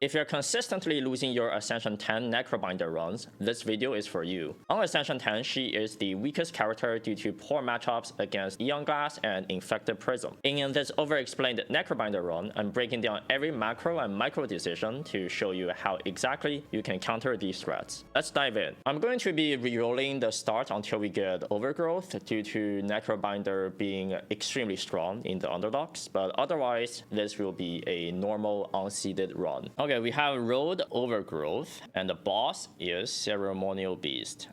If you're consistently losing your Ascension 10 Necrobinder runs, this video is for you. On Ascension 10, she is the weakest character due to poor matchups against Aeon Glass and Infected Prism. In this over-explained Necrobinder run, I'm breaking down every macro and micro decision to show you how exactly you can counter these threats. Let's dive in. I'm going to be re-rolling the start until we get Overgrowth due to Necrobinder being extremely strong in the underdogs, but otherwise this will be a normal unseeded run. Okay, we have rolled Overgrowth, and the boss is Ceremonial Beast.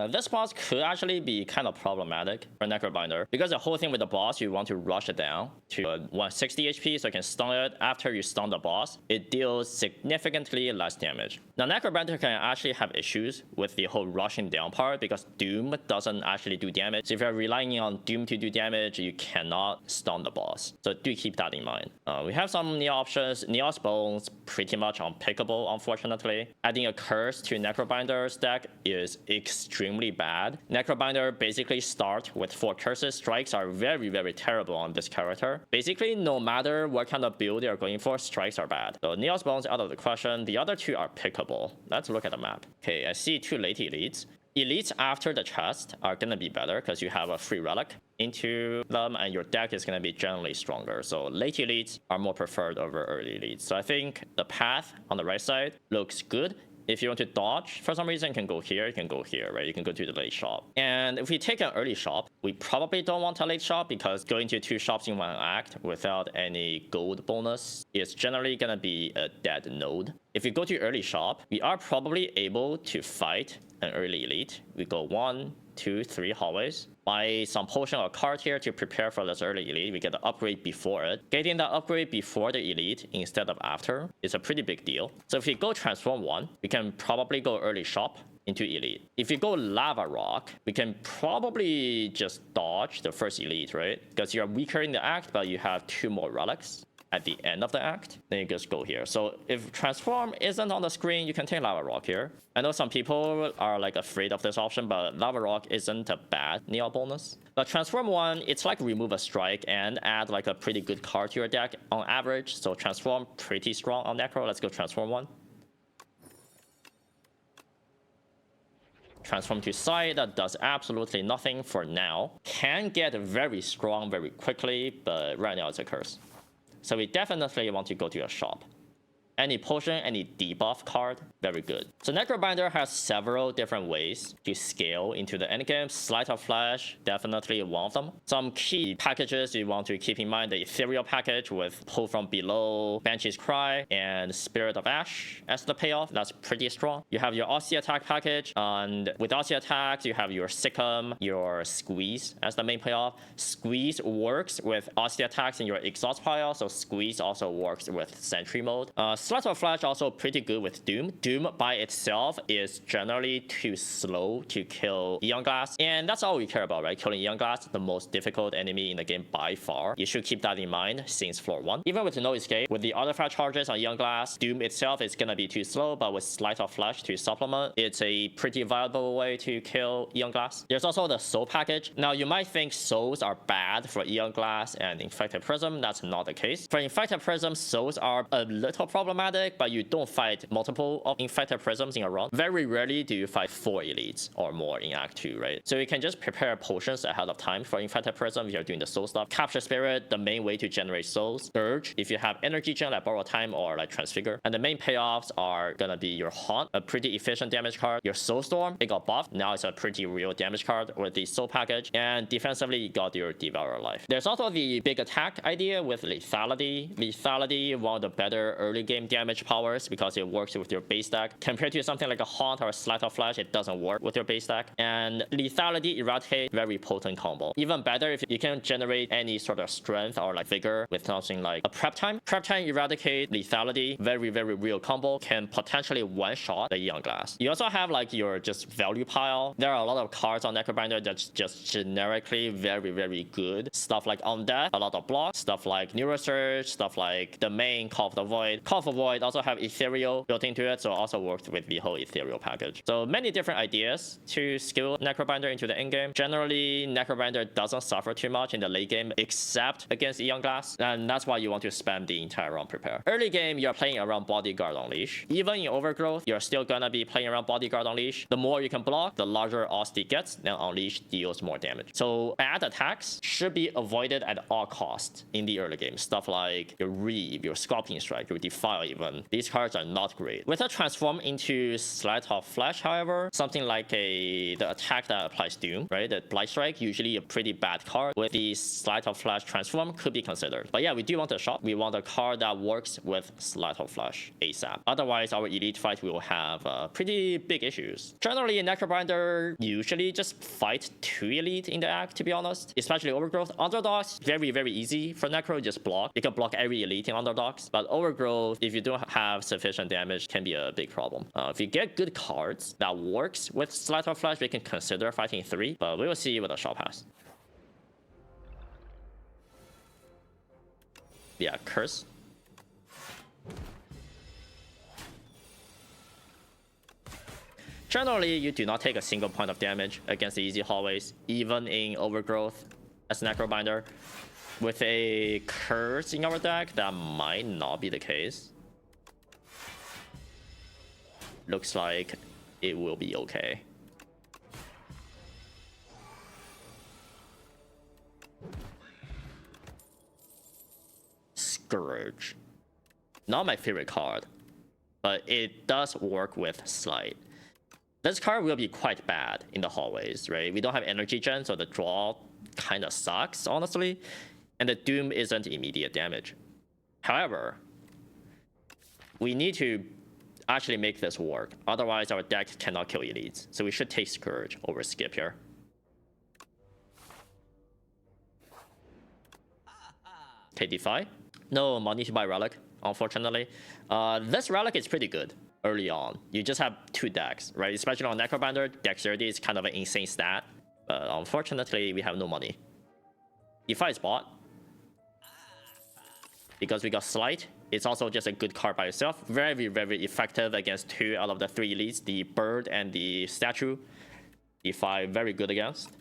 This boss could actually be kind of problematic for Necrobinder, because the whole thing with the boss, you want to rush it down to 160 HP so you can stun it. After you stun the boss, it deals significantly less damage. Now, Necrobinder can actually have issues with the whole rushing down part, because Doom doesn't actually do damage. So if you're relying on Doom to do damage, you cannot stun the boss. So do keep that in mind. We have some Neo options. Neo's Bones, pretty much unpickable, unfortunately. Adding a curse to Necrobinder's deck is extremely bad. Necrobinder basically start with 4 curses. Strikes are very, very terrible on this character. Basically, no matter what kind of build you're going for, strikes are bad. So Neo's Bones out of the question. The other 2 are pickable. Let's look at the map. Okay, I see 2 late elites. Elites after the chest are going to be better because you have a free relic into them and your deck is going to be generally stronger. So late elites are more preferred over early elites. So I think the path on the right side looks good. If you want to dodge, for some reason, you can go here, you can go here, right? You can go to the late shop. And if we take an early shop, we probably don't want a late shop because going to 2 shops in 1 act without any gold bonus is generally going to be a dead node. If you go to early shop, we are probably able to fight an early elite. We go 1, 2, 3 hallways. Buy some potion or card here to prepare for this early elite. We get the upgrade before it. Getting the upgrade before the elite instead of after is a pretty big deal. So if we go transform 1, we can probably go early shop into elite. If you go lava rock, we can probably just dodge the first elite, right? Because you're weaker in the act, but you have 2 more relics at the end of the act, then you just go here. So if transform isn't on the screen, you can take lava rock here. I know some people are like afraid of this option, but lava rock isn't a bad Neo bonus. But transform 1, it's like remove a strike and add like a pretty good card to your deck on average. So transform pretty strong on Necro. Let's go transform 1. Transform to side, that does absolutely nothing for now. Can get very strong very quickly, but right now it's a curse. So we definitely want to go to a shop. Any potion, any debuff card, very good. So Necrobinder has several different ways to scale into the endgame. Sleight of Flash, definitely one of them. Some key packages you want to keep in mind: the Ethereal package with Pull from Below, Banshee's Cry, and Spirit of Ash as the payoff. That's pretty strong. You have your Aussie Attack package, and with Aussie Attacks, you have your Sikkim, your Squeeze as the main payoff. Squeeze works with Aussie Attacks in your Exhaust pile, so Squeeze also works with Sentry mode. Sleight of Flash also pretty good with Doom. Doom by itself is generally too slow to kill Aeon Glass, and that's all we care about, right? Killing Aeon Glass, the most difficult enemy in the game by far. You should keep that in mind since floor 1. Even with no escape, with the artifact charges on Aeon Glass, Doom itself is gonna be too slow, but with Sleight of Flash to supplement, it's a pretty viable way to kill Aeon Glass. There's also the Soul package. Now you might think Souls are bad for Aeon Glass and Infected Prism. That's not the case. For Infected Prism, Souls are a little problematic, but you don't fight multiple of Infected Prisms in a run. Very rarely do you fight 4 elites or more in Act 2, right? So you can just prepare potions ahead of time for Infected Prism if you're doing the soul stuff. Capture Spirit, the main way to generate souls. Surge, if you have energy gen like Borrow Time or like Transfigure. And the main payoffs are gonna be your Haunt, a pretty efficient damage card. Your Soulstorm, it got buffed. Now it's a pretty real damage card with the Soul package. And defensively, you got your Devourer Life. There's also the big attack idea with Lethality. Lethality, one of the better early game damage powers because it works with your base deck. Compared to something like a Haunt or a Sleight of Flash, it doesn't work with your base deck. And Lethality, Eradicate, very potent combo. Even better if you can generate any sort of strength or like vigor with something like a Prep Time. Prep Time, Eradicate, Lethality, very, very real combo. Can potentially one-shot the Aeon Glass. You also have like your just value pile. There are a lot of cards on Necrobinder that's just generically very, very good. Stuff like Undeath, a lot of blocks. Stuff like Neurosurge, stuff like the main Call of the Void. Call of the Void also have Ethereal built into it, so also worked with the whole Ethereal package. So many different ideas to skill Necrobinder into the endgame. Generally, Necrobinder doesn't suffer too much in the late game, except against Aeon Glass, and that's why you want to spam the entire round prepare. Early game, you're playing around Bodyguard Unleash. Even in Overgrowth, you're still gonna be playing around Bodyguard Unleash. The more you can block, the larger Austin gets, then Unleash deals more damage. So bad attacks should be avoided at all costs in the early game. Stuff like your Reeve, your Scorpion Strike, your Defile even. These cards are not great. With a transform into Sleight of Flash, however, something like the attack that applies Doom, right? The Blight Strike, usually a pretty bad card. With the Sleight of Flash transform, could be considered. But yeah, we do want a shot. We want a card that works with Sleight of Flash ASAP. Otherwise, our elite fight will have pretty big issues. Generally, Necrobinder usually just fight 2 elite in the act, to be honest. Especially Overgrowth. Underdogs, very easy for Necro, just block. You can block every elite in Underdogs. But Overgrowth, if you don't have sufficient damage, can be a big problem. If you get good cards that works with Sleight of Flash, we can consider fighting 3, but we will see with a shot pass. Yeah, Curse. Generally, you do not take a single point of damage against the easy hallways, even in Overgrowth as Necrobinder. With a Curse in our deck, that might not be the case. Looks like it will be okay. Scourge. Not my favorite card, but it does work with Sleight. This card will be quite bad in the hallways, right? We don't have energy gen, so the draw kind of sucks, honestly. And the Doom isn't immediate damage. However, we need to actually make this work. Otherwise, our deck cannot kill elites. So we should take Scourge over Skip here. Okay, Defy. No money to buy Relic, unfortunately. This Relic is pretty good early on. You just have 2 decks, right? Especially on Necrobinder, Dexterity is kind of an insane stat. But unfortunately, we have no money. Defy is bought. Because we got Sleight, it's also just a good card by itself. Very effective against 2 out of the 3 elites, the Bird and the Statue. Defy very good against.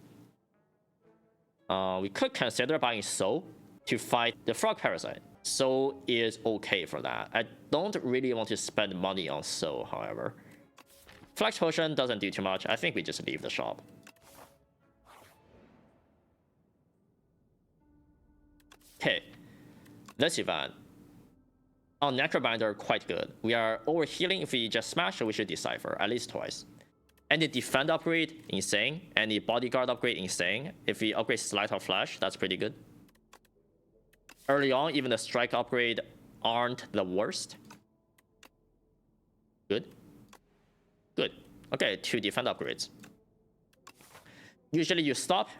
We could consider buying Soul to fight the Frog Parasite. Soul is okay for that. I don't really want to spend money on Soul, however. Flex Potion doesn't do too much. I think we just leave the shop. Okay. This event on Necrobinder quite good. We are overhealing if we just smash, so we should Decipher at least twice. And the defend upgrade, insane. And the bodyguard upgrade, insane. If we upgrade Sleight of Flash, that's pretty good. Early on, even the strike upgrade aren't the worst. Good. Good. Okay, 2 defend upgrades. Usually you stop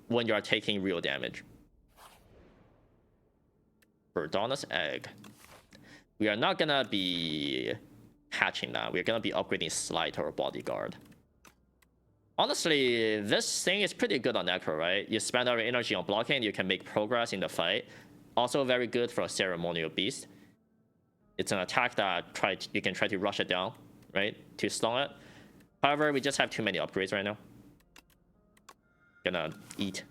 when you are taking real damage. Verdana's Egg. We are not gonna be hatching that. We're gonna be upgrading Sleight or Bodyguard. Honestly, this thing is pretty good on Necro, right? You spend our energy on blocking, you can make progress in the fight. Also very good for a Ceremonial Beast. It's an attack that you can try to rush it down, right? To stun it. However, we just have too many upgrades right now. Gonna eat.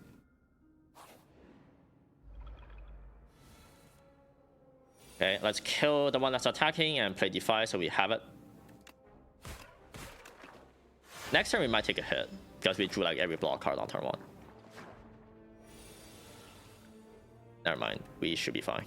Okay, let's kill the one that's attacking and play Defy so we have it. Next turn we might take a hit because we drew like every block card on turn 1. Never mind, we should be fine.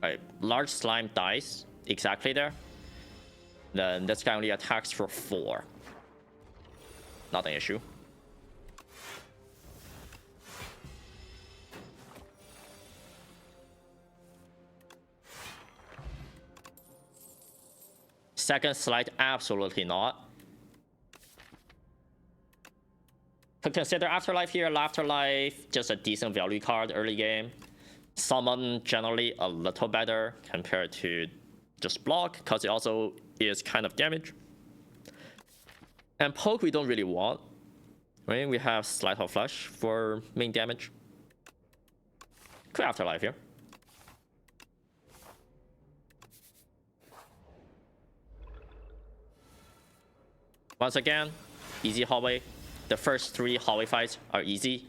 Alright, large slime dies exactly there. Then this guy only attacks for 4. Not an issue. Second Sleight, absolutely not. Could consider Afterlife here. Afterlife, just a decent value card early game. Summon generally a little better compared to just block, because it also is kind of damage. And poke we don't really want. Right? We have Sleight of Flash for main damage. Quick Afterlife here. Once again, easy hallway. The first 3 hallway fights are easy.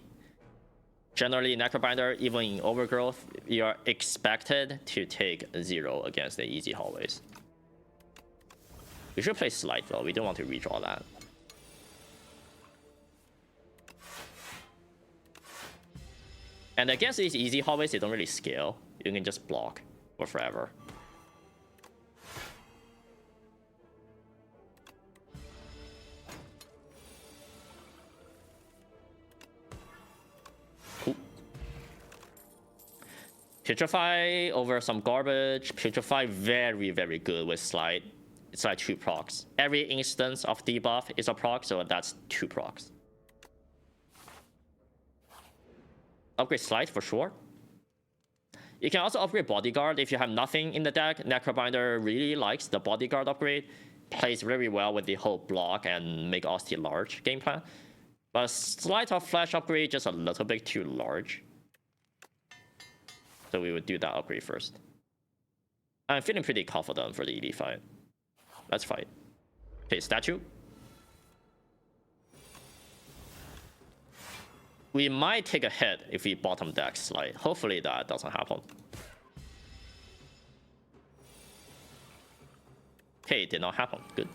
Generally, Necrobinder, even in Overgrowth, you are expected to take 0 against the easy hallways. We should play Slight though, we don't want to redraw that. And against these easy hallways, they don't really scale. You can just block for forever. Cool. Putrefy over some garbage. Putrefy very, very good with Slide. It's like 2 procs. Every instance of debuff is a proc, so that's 2 procs. Upgrade Slide for sure. You can also upgrade Bodyguard if you have nothing in the deck. Necrobinder really likes the Bodyguard upgrade. Plays very well with the whole block and make Osty large game plan. But Sleight of Flash upgrade just a little bit too large. So we would do that upgrade first. I'm feeling pretty confident for the EV fight. Let's fight. Okay, statue. We might take a hit if we bottom deck Slide. Hopefully that doesn't happen. Okay, it did not happen. Good.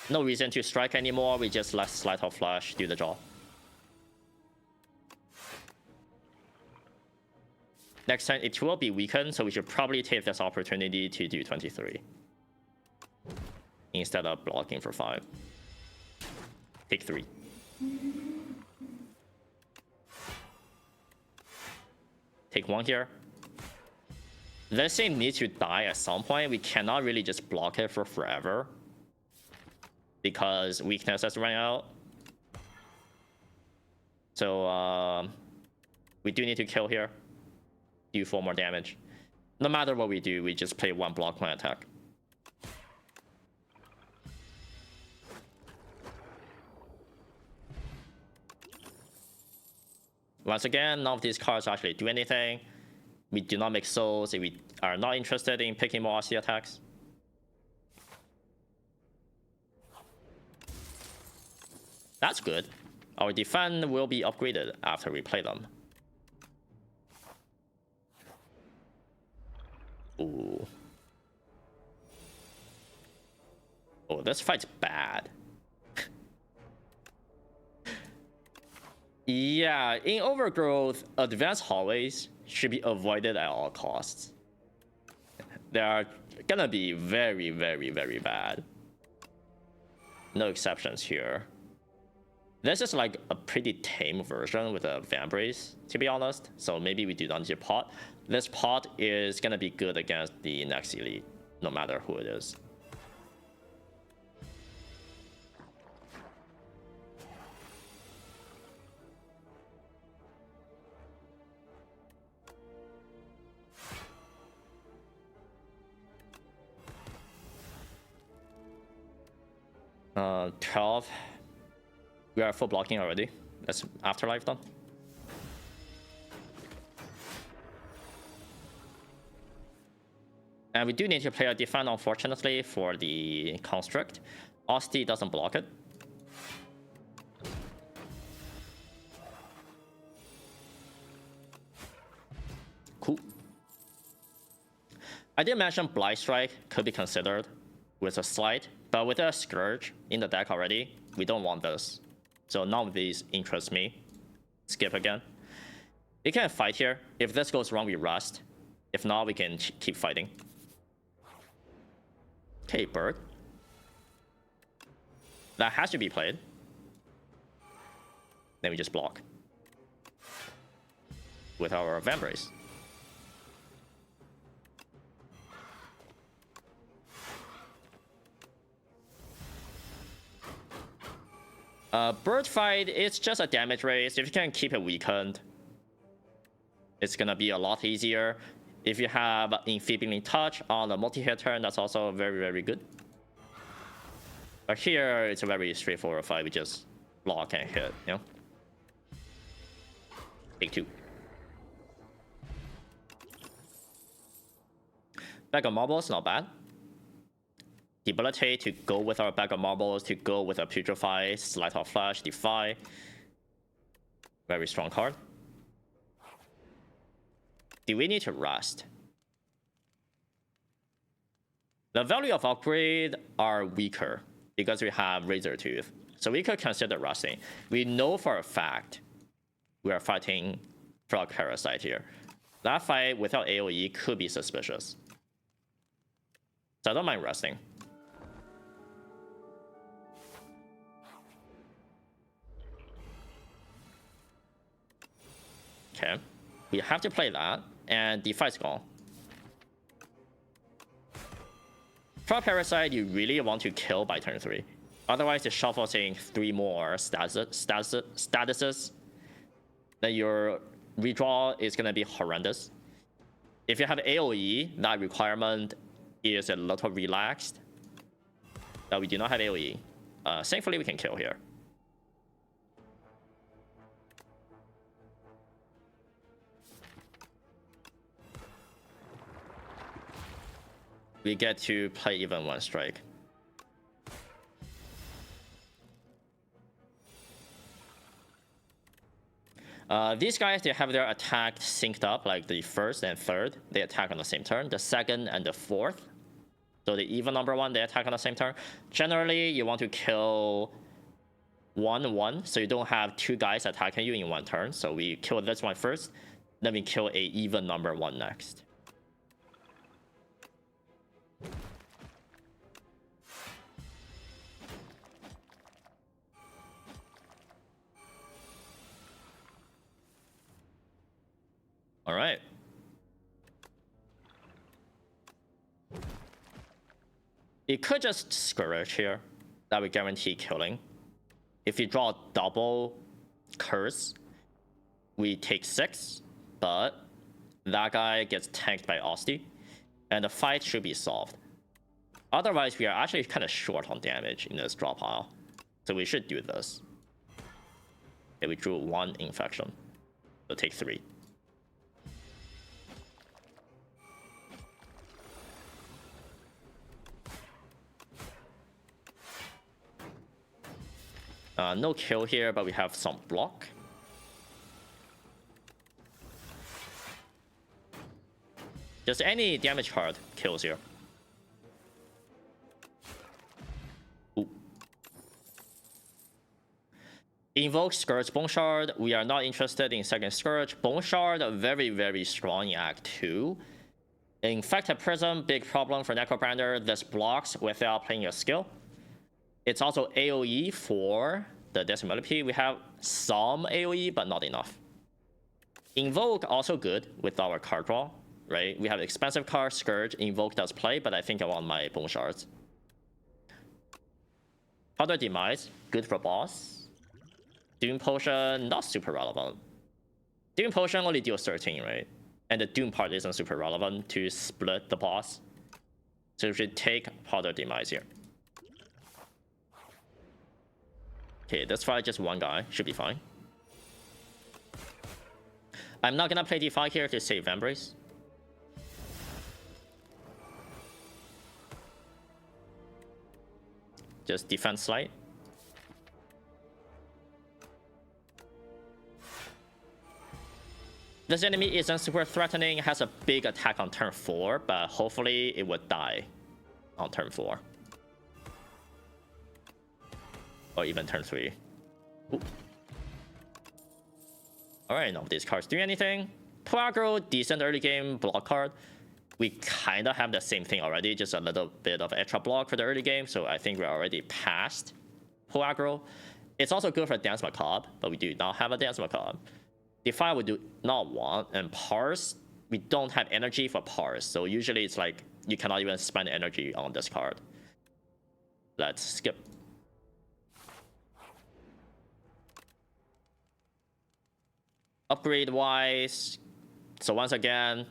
No reason to strike anymore. We just let Sleight of Flash do the job. Next time it will be weakened, so we should probably take this opportunity to do 23. Instead of blocking for 5. Take 3. Take 1 here. This thing needs to die at some point. We cannot really just block it for forever. Because weakness has run out. So we do need to kill here. Do 4 more damage. No matter what we do, we just play 1 block, 1 attack. Once again, none of these cards actually do anything. We do not make souls if we are not interested in picking more RC attacks. That's good. Our defense will be upgraded after we play them. Ooh. Oh, this fight's bad. Yeah, in Overgrowth, advanced hallways should be avoided at all costs. They are gonna be very, very, very bad. No exceptions here. This is like a pretty tame version with a Vambrace, to be honest. So maybe we do not need a pot. This pot is gonna be good against the next elite, no matter who it is. Uh, 12. We are full blocking already. That's Afterlife done. And we do need to play a defense, unfortunately, for the construct. Osty doesn't block it. Cool. I did mention Blight Strike could be considered with a Slide, but with a Scourge in the deck already, we don't want this. So none of these interest me. Skip again. We can fight here. If this goes wrong, we rest. If not, we can keep fighting. Okay, Bird. That has to be played. Then we just block. With our Vambrace. Bird fight, it's just a damage race. If you can keep it weakened, it's gonna be a lot easier. If you have Infinity Touch on the multi-hit turn, that's also very, very good. But here, it's a very straightforward fight. We just block and hit, you know? Take 2. Bag of Marbles, not bad. The ability to go with our Bag of Marbles, to go with a Putrefy, Sleight of Flash, Defy. Very strong card. Do we need to rest? The value of upgrade are weaker because we have Razor Tooth. So we could consider resting. We know for a fact we are fighting Frog Parasite here. That fight without AoE could be suspicious. So I don't mind resting. Okay. We have to play that, and the fight's gone. Frog Parasite, you really want to kill by turn 3. Otherwise, it's shuffling 3 more statuses. Then your redraw is going to be horrendous. If you have AoE, that requirement is a little relaxed. But we do not have AoE. Thankfully, we can kill here. We get to play even 1 strike. These guys, they have their attack synced up, like the first and third, they attack on the same turn. The second and the fourth, so the even number 1, they attack on the same turn. Generally, you want to kill 1-1, so you don't have 2 guys attacking you in 1 turn. So we kill this one first, then we kill a even number 1 next. All right. It could just Scourge here. That would guarantee killing. If you draw a double Curse, we take 6, but that guy gets tanked by Osti, and the fight should be solved. Otherwise, we are actually kind of short on damage in this draw pile. So we should do this. Okay, we drew 1 Infection. So take 3. No kill here, but we have some block. Just any damage card kills here. Ooh. Invoke Scourge Bone Shard. We are not interested in second Scourge. Bone Shard, very, very strong in Act 2. Infected Prism, big problem for Necrobinder. This blocks without playing a skill. It's also AoE for the Decimal LP. We have some AoE, but not enough. Invoke, also good with our card draw, right? We have expensive card, Scourge. Invoke does play, but I think I want my Bone Shards. Powder Demise, good for boss. Doom Potion, not super relevant. Doom Potion only deals 13, right? And the Doom part isn't super relevant to split the boss. So we should take Powder Demise here. Okay, this fight just 1 guy, should be fine. I'm not gonna play Defy here to save Vambrace. Just defense Slight. This enemy isn't super threatening, has a big attack on turn 4, but hopefully it would die on turn 4. Or even turn 3. Ooh. Alright, none of these cards do anything. Puagro, decent early game block card. We kind of have the same thing already, just a little bit of extra block for the early game, so I think we're already past Puagro. It's also good for Dance Macabre, but we do not have a Dance Macabre. Defy we do not want, and Parse, we don't have energy for Parse, so usually it's like you cannot even spend energy on this card. Let's skip. Upgrade wise, so once again,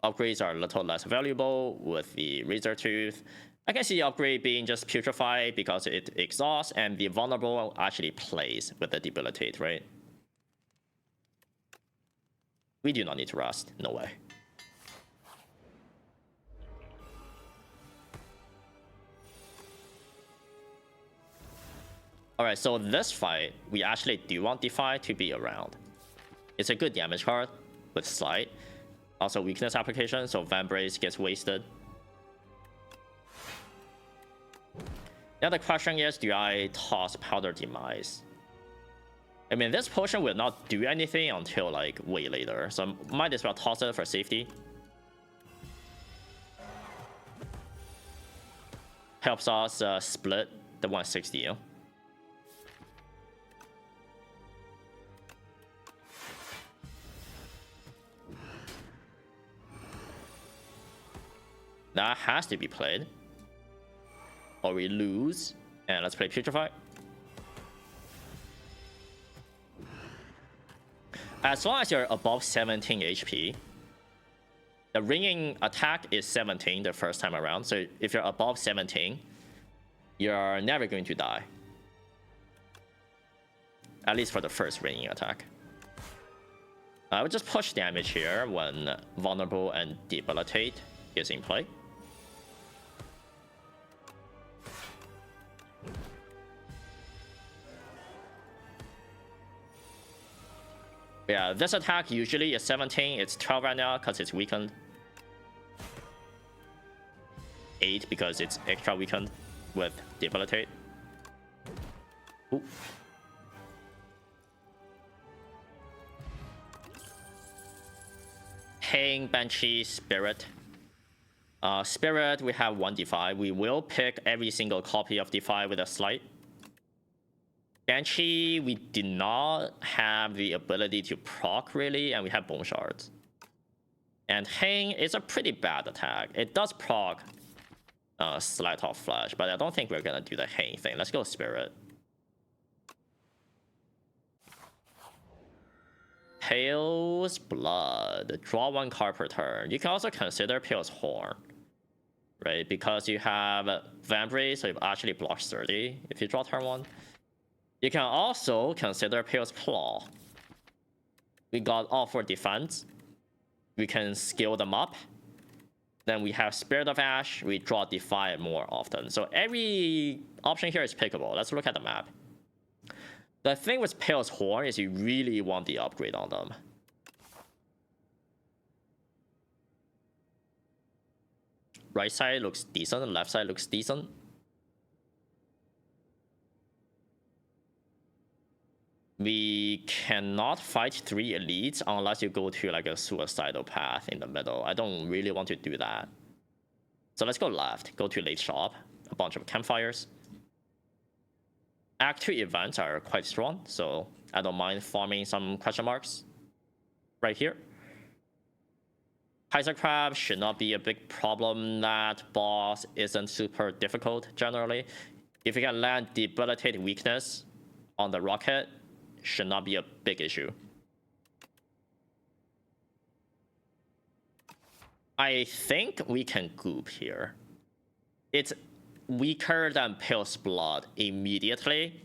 upgrades are a little less valuable with the Razor Tooth. I can see upgrade being just Putrefy because it exhausts, and the Vulnerable actually plays with the Debilitate, right? We do not need to rust, no way. Alright, so this fight, we actually do want Defy to be around. It's a good damage card with Slide. Also weakness application, so Vambrace gets wasted. Now the question is, do I toss Powder Demise? I mean, this potion will not do anything until like way later, so I might as well toss it for safety. Helps us split the 160. That has to be played. Or we lose. And let's play Putrefy. As long as you're above 17 HP, the ringing attack is 17 the first time around. So if you're above 17, you're never going to die. At least for the first ringing attack. I would just push damage here when Vulnerable and Debilitate is in play. Yeah, this attack usually is 17. It's 12 right now because it's weakened. 8 because it's extra weakened with Debilitate. Ooh. Hang, Banshee, Spirit. Spirit, we have 1 Defy. We will pick every single copy of Defy with a Slight. Banshee, we do not have the ability to proc really, and we have Bone Shards. And Hang is a pretty bad attack. It does proc Sleight of Flash, but I don't think we're gonna do the Hang thing. Let's go Spirit. Pale's Blood. Draw 1 card per turn. You can also consider Pale's Horn, right? Because you have Vambrace, so it actually blocks 30 if you draw turn 1. You can also consider Pale's Claw. We got all 4 defense. We can scale them up. Then we have Spirit of Ash. We draw Defy more often. So every option here is pickable. Let's look at the map. The thing with Pale's Horn is you really want the upgrade on them. Right side looks decent, left side looks decent. We cannot fight 3 elites unless you go to like a suicidal path in the middle. I don't really want to do that. So let's go left, go to late shop, a bunch of campfires. Act 2 events are quite strong, so I don't mind farming some question marks right here. Kaiser Crab should not be a big problem. That boss isn't super difficult generally. If you can land Debilitate Weakness on the rocket, should not be a big issue. I think we can goop here. It's weaker than Pale's Blood immediately,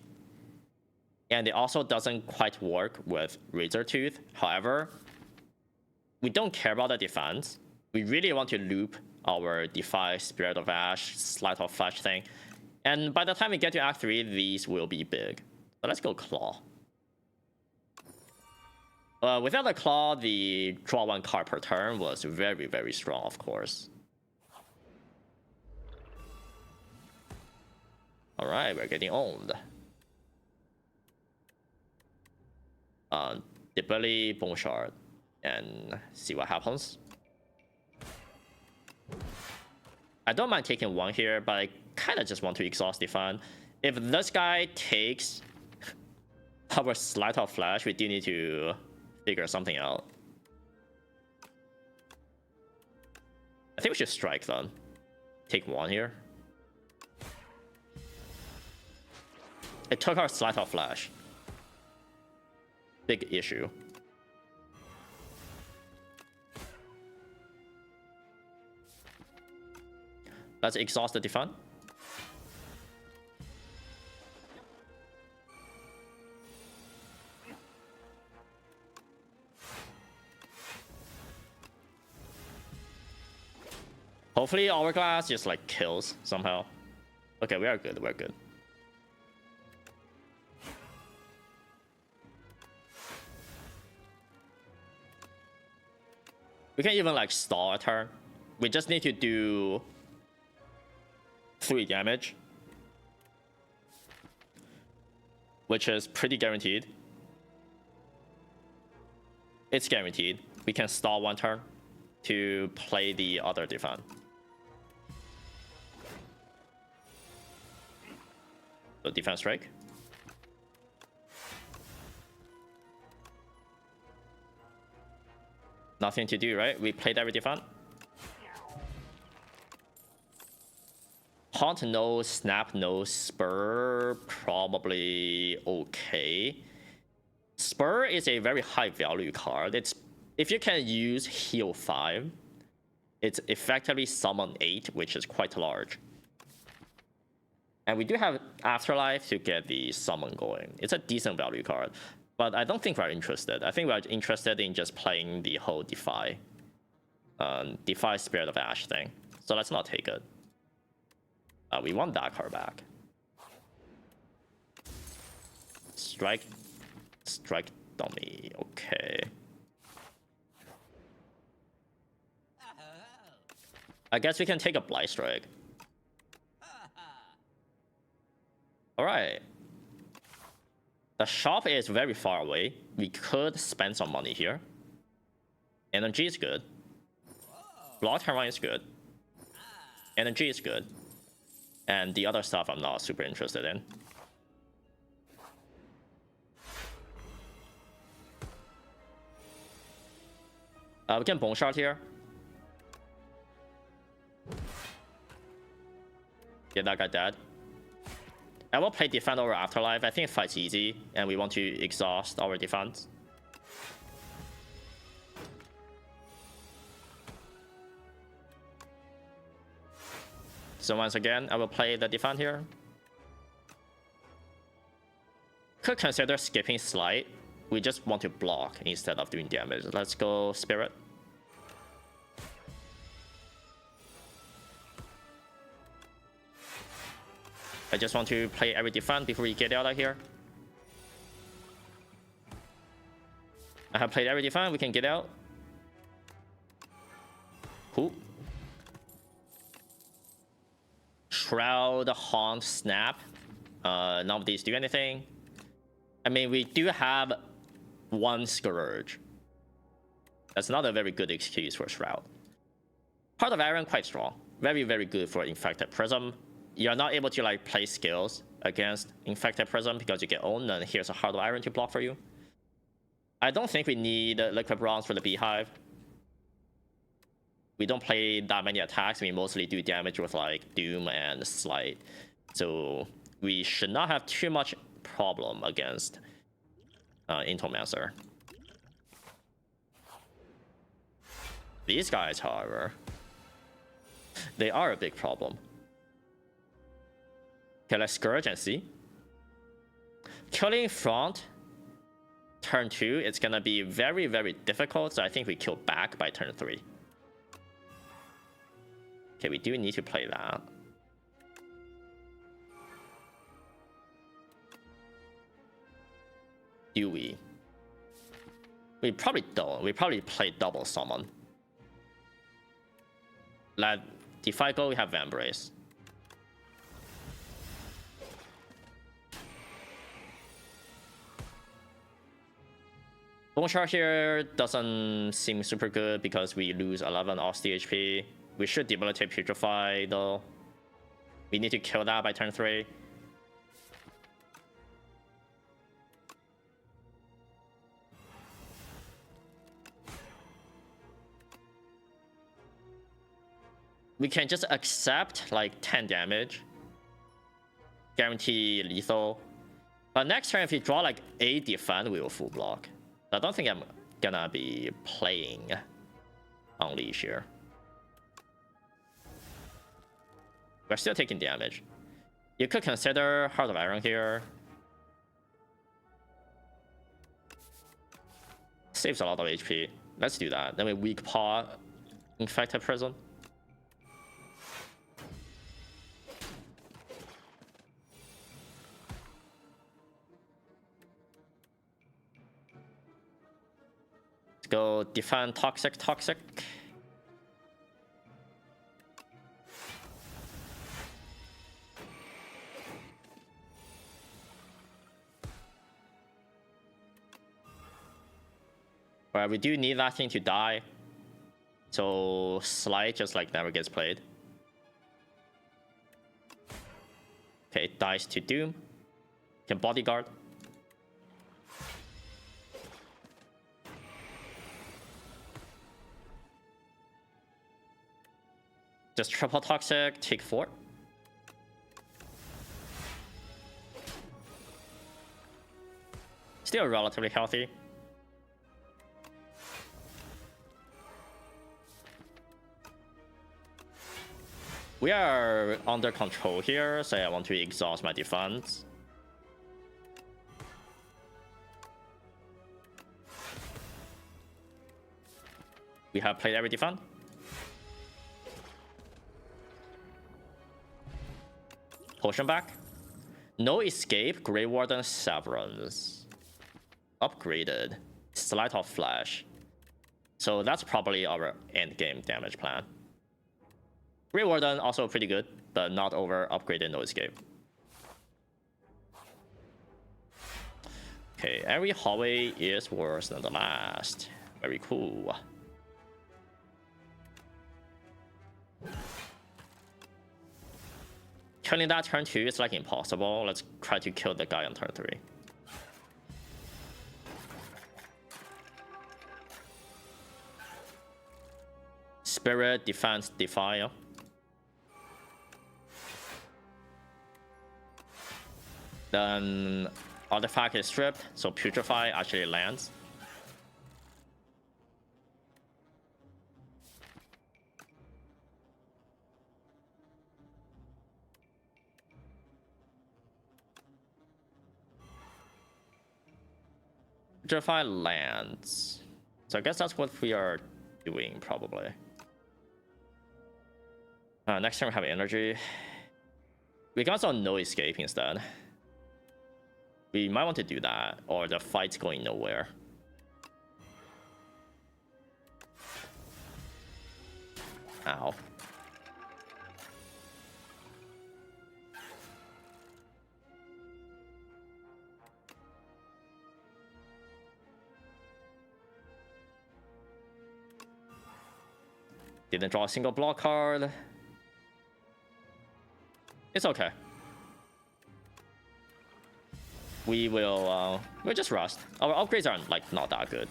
and it also doesn't quite work with Razor Tooth. However, we don't care about the defense. We really want to loop our Defy, Spirit of Ash, Sleight of Flash thing, and by the time we get to Act 3, these will be big. So let's go Claw. Without the Claw, the draw 1 card per turn was very, very strong, of course. Alright, we're getting owned. Debility, Bone Shard, and see what happens. I don't mind taking 1 here, but I kind of just want to exhaust Defend. If this guy takes our Sleight of Flash, we do need to figure something out. I think we should strike then. Take 1 here. It took our Sleight of Flash. Big issue. Let's exhaust the defense. Hopefully Hourglass just like kills somehow. Okay, we are good, we're good. We can even like stall a turn. We just need to do 3 damage, which is pretty guaranteed. It's guaranteed. We can stall 1 turn to play the other defense. So defense strike. Nothing to do, right? We played every defense. Haunt no, snap no, spur probably okay. Spur is a very high value card. It's if you can use heal 5, it's effectively summon 8, which is quite large. And we do have Afterlife to get the summon going. It's a decent value card, but I don't think we're interested. I think we're interested in just playing the whole Defy Spirit of Ash thing. So let's not take it. We want that card back. Strike dummy. Okay. I guess we can take a Blight Strike. Alright. The shop is very far away. We could spend some money here. Energy is good. Block turn 1 is good. Energy is good. And the other stuff I'm not super interested in. We can Bone Shard here. Get that guy dead. I will play defense over Afterlife. I think fight's easy, and we want to exhaust our defense. So once again, I will play the defense here. Could consider skipping Slide. We just want to block instead of doing damage. Let's go Spirit. I just want to play every defense before we get out of here. I have played every defense, we can get out. Cool. Shroud, Haunt, Snap. None of these do anything. I mean, we do have 1 Scourge. That's not a very good excuse for Shroud. Heart of Iron, quite strong. Very, very good for Infected Prism. You're not able to like play skills against Infected Prism because you get owned, and here's a Heart of Iron to block for you. I don't think we need Liquid Bronze for the Beehive. We don't play that many attacks. We mostly do damage with like Doom and Slide. So we should not have too much problem against Intomancer. These guys, however, they are a big problem. Okay, let's Scourge and see. Killing front turn 2, it's gonna be very, very difficult, so I think we kill back by turn 3. Okay, we do need to play that. Do we? We probably don't. We probably play double summon. Let Defy go, we have Vambrace. Bone Shard here doesn't seem super good because we lose 11 off HP. We should debilitate Putrefy though. We need to kill that by turn 3. We can just accept like 10 damage. Guarantee lethal. But next turn if you draw like 8 defense, we will full block. I don't think I'm gonna be playing Unleash here. We're still taking damage. You could consider Heart of Iron here. Saves a lot of HP. Let's do that. Then we weak paw Infected Prison. Let's go defend Toxic. Well, we do need that thing to die. So Slay just like never gets played. Okay, it dies to Doom. Can bodyguard. Just triple toxic, take 4. Still relatively healthy. We are under control here, so I want to exhaust my defense. We have played every defense. Potion back. No escape, Grey Warden Severance. Upgraded. Sleight of Flash. So that's probably our end game damage plan. Grey Warden also pretty good, but not over upgraded no escape. Okay, every hallway is worse than the last. Very cool. Killing that turn 2 is like impossible. Let's try to kill the guy on turn 3. Spirit, Defense, Defile. Then Artifact is stripped, so Putrefy actually lands. Putrefy lands. So I guess that's what we are doing, probably. Next turn we have energy. We can also no escape instead. We might want to do that, or the fight's going nowhere. Ow. Didn't draw a single block card. It's okay. We'll just rust. Our upgrades are like not that good.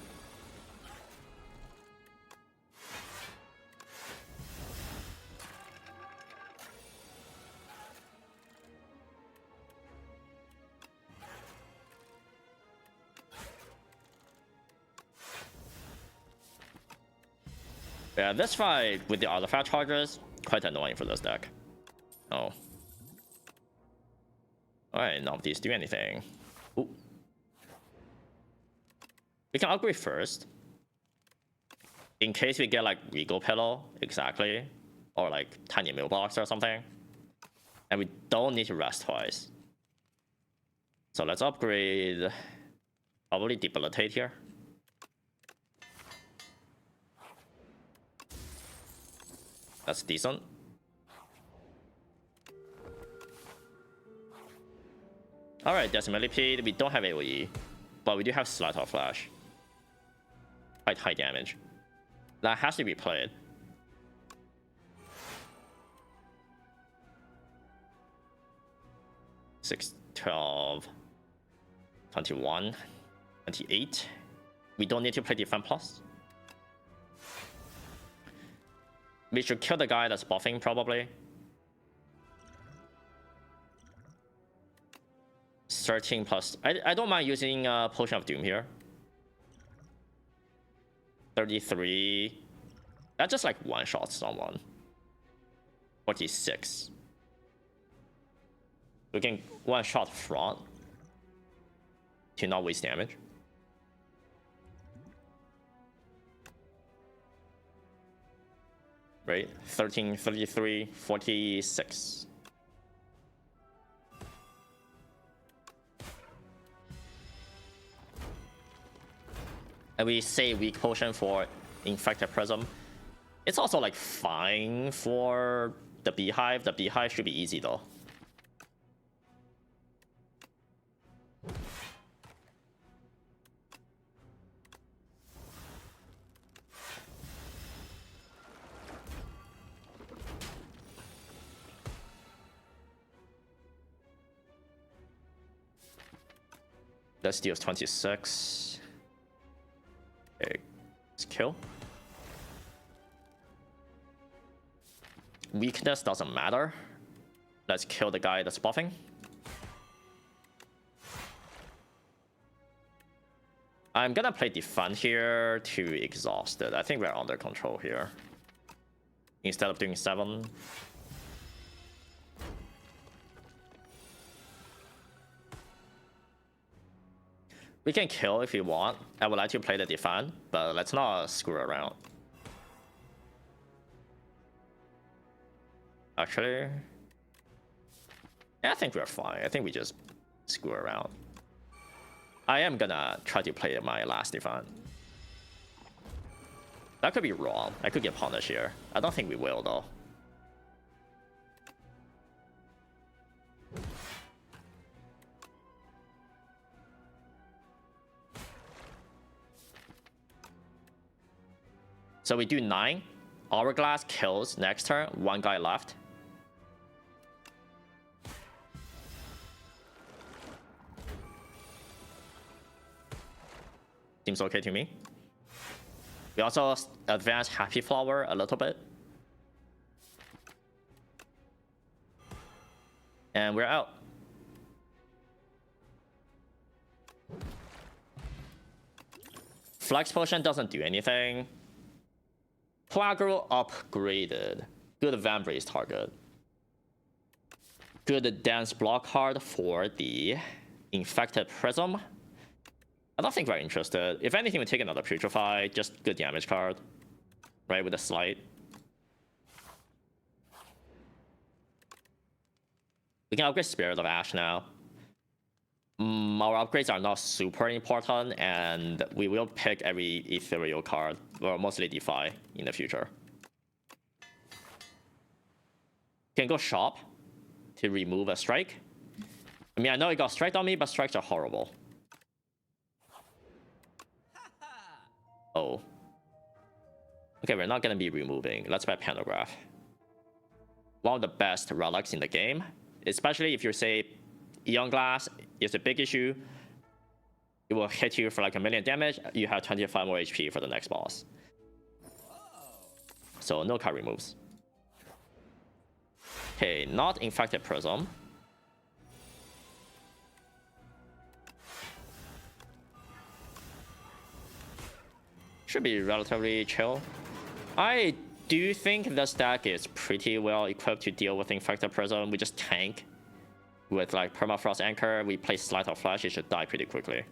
Yeah, this fight with the artifact chargers quite annoying for this deck. Oh. Alright, none of these do anything. Ooh. We can upgrade first. In case we get like Regal Pillow, exactly. Or like Tiny Mailbox or something. And we don't need to rest twice. So let's upgrade. Probably Debilitate here. That's decent. Alright, that's Millipede. We don't have AoE, but we do have Sleight of Flash. Quite high damage. That has to be played. Six, 12, 21, 28. We don't need to play Defense Plus. We should kill the guy that's buffing, probably. 13 plus. I don't mind using Potion of Doom here. 33. That just like one-shots someone. 46. We can one-shot front to not waste damage. Right? 13, 33, 46. And we say weak potion for Infected Prism. It's also like fine for the Beehive. The Beehive should be easy though. That steals 26. Okay, let's kill. Weakness doesn't matter. Let's kill the guy that's buffing. I'm gonna play defend here to exhaust it. I think we're under control here. Instead of doing 7. We can kill if we want. I would like to play the defend, but let's not screw around. Actually, yeah, I think we're fine. I think we just screw around. I am gonna try to play my last defend. That could be wrong. I could get punished here. I don't think we will though. So we do 9. Hourglass kills next turn. 1 guy left. Seems okay to me. We also advance Happy Flower a little bit. And we're out. Flex Potion doesn't do anything. Plagro upgraded. Good Vambrace target. Good Dance Block card for the Infected Prism. I don't think we're interested. If anything, we take another Putrefy. Just good damage card. Right, with a Slight. We can upgrade Spirit of Ash now. Our upgrades are not super important, and we will pick every ethereal card, or mostly DeFi, in the future. Can go shop to remove a strike. I mean, I know it got striked on me, but strikes are horrible. Oh. Okay, we're not gonna be removing. Let's buy Pantograph. One of the best relics in the game, especially if you say Eon Glass is a big issue. It will hit you for like 1,000,000 damage. You have 25 more HP for the next boss. So no card removes. Okay, not Infected Prism. Should be relatively chill. I do think the stack is pretty well equipped to deal with Infected Prism. We just tank with like Permafrost Anchor. We play Sleight of Flash. It should die pretty quickly.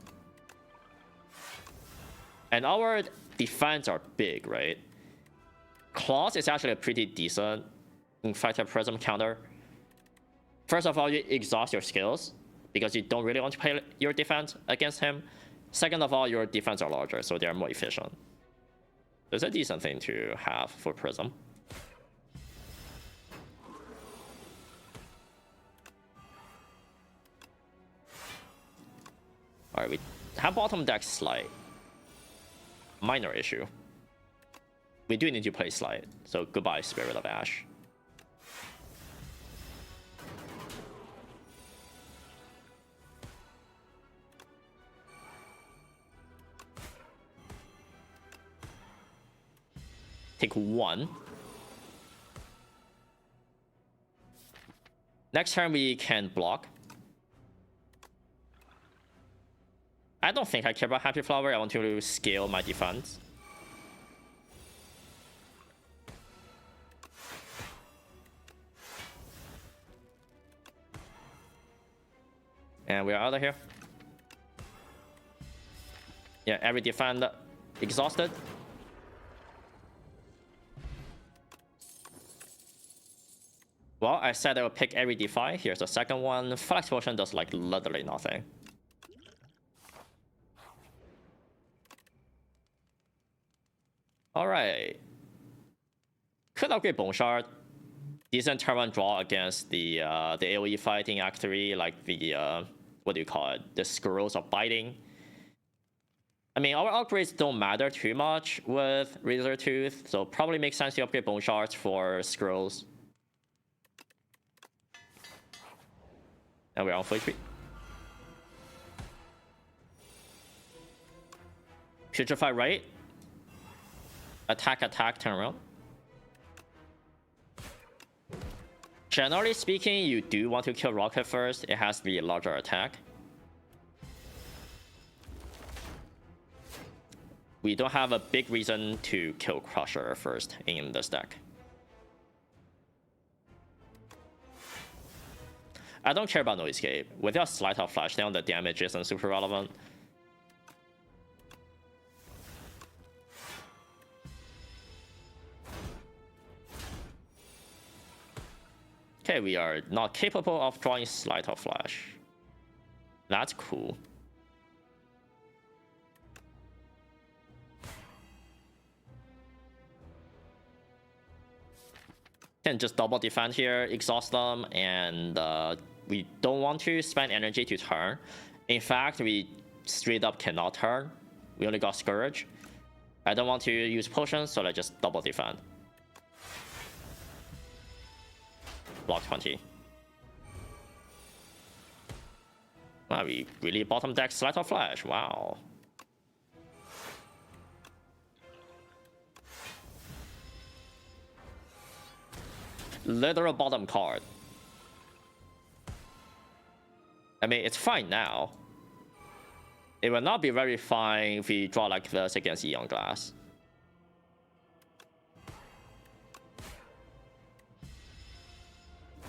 And our defense are big, right? Claws is actually a pretty decent Infected Prism counter. First of all, you exhaust your skills because you don't really want to play your defense against him. Second of all, your defense are larger, so they're more efficient. It's a decent thing to have for Prism. Alright, we have bottom deck Slide. Minor issue. We do need to play Slide, so goodbye Spirit of Ash. Take 1. Next turn we can block. I don't think I care about Happy Flower. I want to scale my defense. And we're out of here. Yeah, every defend exhausted. Well, I said I would pick every defy. Here's the second one. Flex Potion does like literally nothing. Alright. Could upgrade Bone Shard. Decent turn 1 draw against the AoE fighting Act 3, like the what do you call it? The Scrolls of Biting. I mean, our upgrades don't matter too much with Razor Tooth, so probably makes sense to upgrade Bone Shards for Scrolls. And we're on full HP. Putrefy right. Attack, attack, turn around. Generally speaking, you do want to kill Rocket first. It has the larger attack. We don't have a big reason to kill Crusher first in this deck. I don't care about No Escape. Without Sleight of Flashdown, the damage isn't super relevant. Okay, we are not capable of drawing Sleight of Flash. That's cool. Can just double defend here, exhaust them, and we don't want to spend energy to turn. In fact, we straight up cannot turn. We only got Scourge. I don't want to use potions, so let's just double defend. Block 20. Wow, we really bottom deck Sleight of Flash. Wow. Literal bottom card. I mean, it's fine now. It will not be very fine if we draw like this against Eon Glass.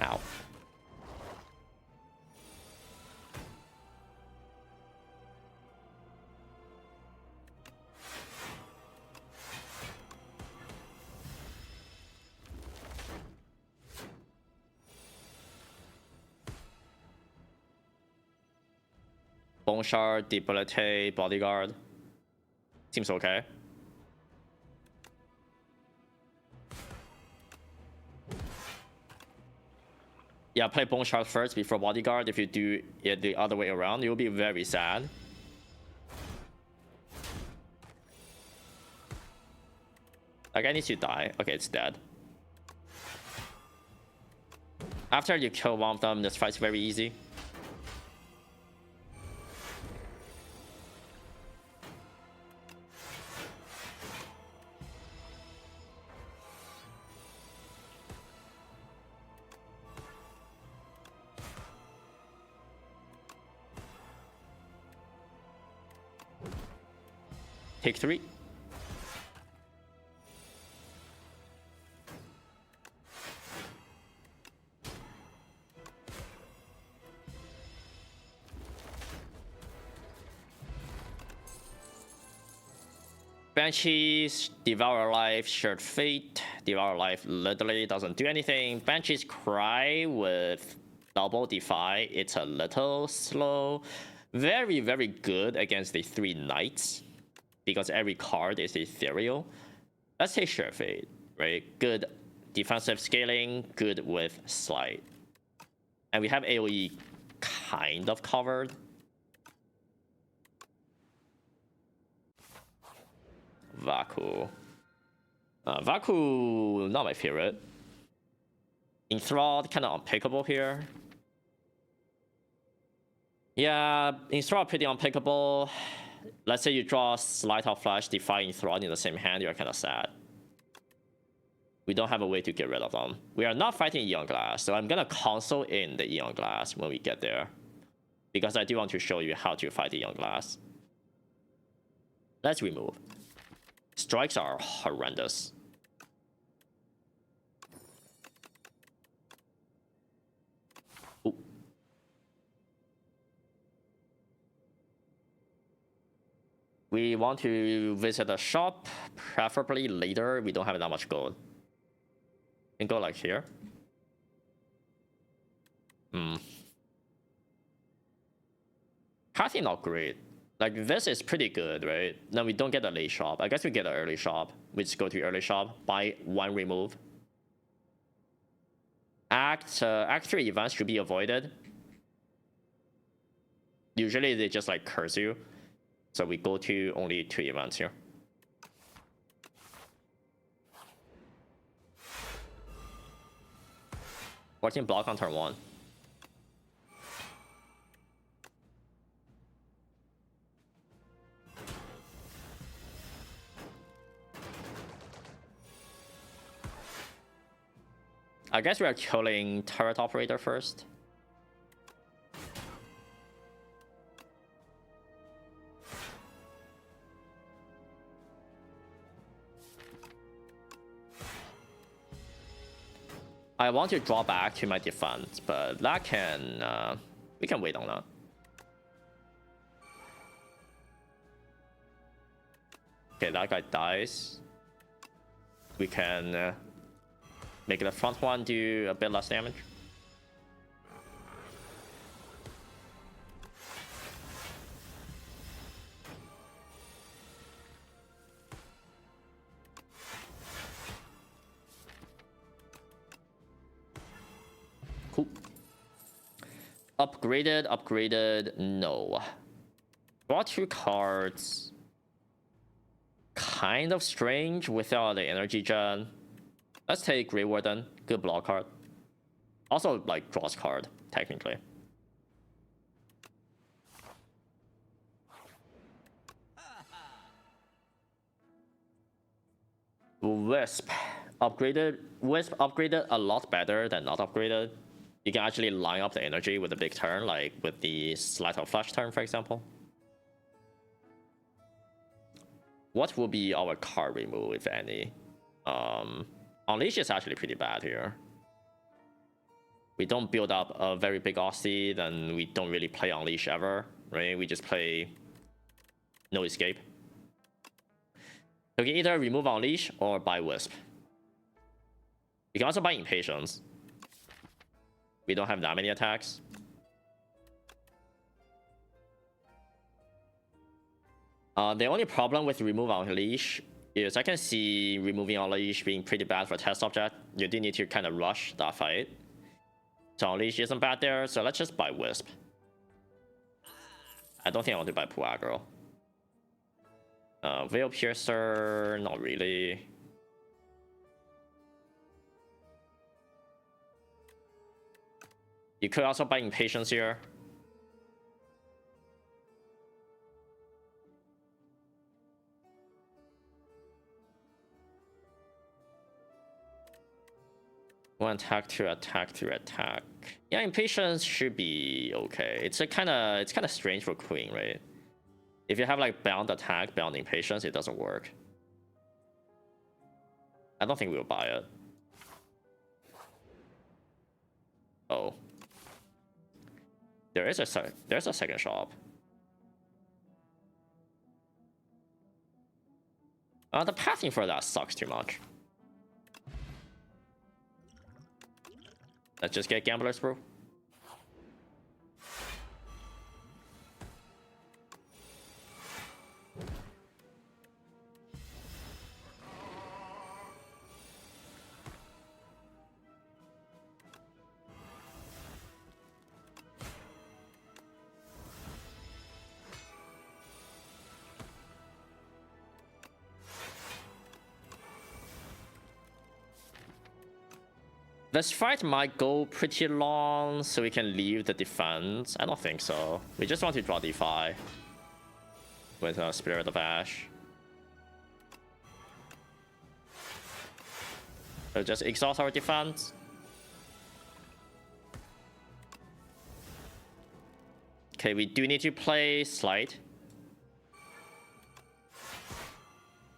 Ow. Bone Shard, Debilitate, Bodyguard. Seems okay. Yeah, play Bone Shard first before Bodyguard. If you do it the other way around, you'll be very sad. Like, I need to die. Okay, it's dead. After you kill one of them, this fight's very easy. Take 3. Banshees, Devour Life, Shared Fate. Devour Life literally doesn't do anything. Banshees Cry with double Defy. It's a little slow. Very, very good against the 3 Knights, because every card is ethereal. Let's take Shared Fate, right? Good defensive scaling, good with Slide. And we have AoE kind of covered. Vaku. Vaku, not my favorite. Enthralled, kind of unpickable here. Yeah, Enthralled pretty unpickable. Let's say you draw Sleight of Flash, Defy, Enthralled in the same hand, you're kind of sad. We don't have a way to get rid of them. We are not fighting Eon Glass, so I'm gonna console in the Eon Glass when we get there, because I do want to show you how to fight Eon Glass. Let's remove. Strikes are horrendous. Ooh. We want to visit a shop, preferably later. We don't have that much gold. We can go like here. Pathing not great. Like this is pretty good, right? Now we don't get a late shop. I guess we get an early shop. We just go to early shop, buy 1 remove. Act 3 events should be avoided. Usually they just like curse you. So we go to only 2 events here. Working block on turn 1. I guess we are killing turret operator first. I want to draw back to my defense, but that can we can wait on that. Okay, that guy dies. We can make the front one do a bit less damage. Cool. Upgraded, no. Draw 2 cards. Kind of strange without the energy gen. Let's take Grey Warden, good block card. Also, like, draws card, technically. Wisp upgraded a lot better than not upgraded. You can actually line up the energy with a big turn, like with the Sleight of Flash turn, for example. What will be our card remove, if any? Unleash is actually pretty bad here. We don't build up a very big Aussie, then we don't really play Unleash ever, right? We just play No Escape. So we can either remove Unleash or buy Wisp. We can also buy Impatience. We don't have that many attacks. The only problem with remove Unleash is I can see removing Unleash being pretty bad for test object. You do need to kind of rush that fight. So Unleash isn't bad there, so let's just buy Wisp. I don't think I want to buy Pool Aggro. Veil Piercer, not really. You could also buy Impatience here. One attack, 2 attack, 3 attack. Yeah, Impatience should be okay. It's kind of strange for Queen, right? If you have like bound attack, bound Impatience, it doesn't work. I don't think we'll buy it. Oh, there's a second shop. The pathing for that sucks too much. Let's just get Gambler's Brew. This fight might go pretty long, so we can leave the defense. I don't think so. We just want to draw Defy with Spirit of Ash. So just exhaust our defense. Okay, we do need to play Slide.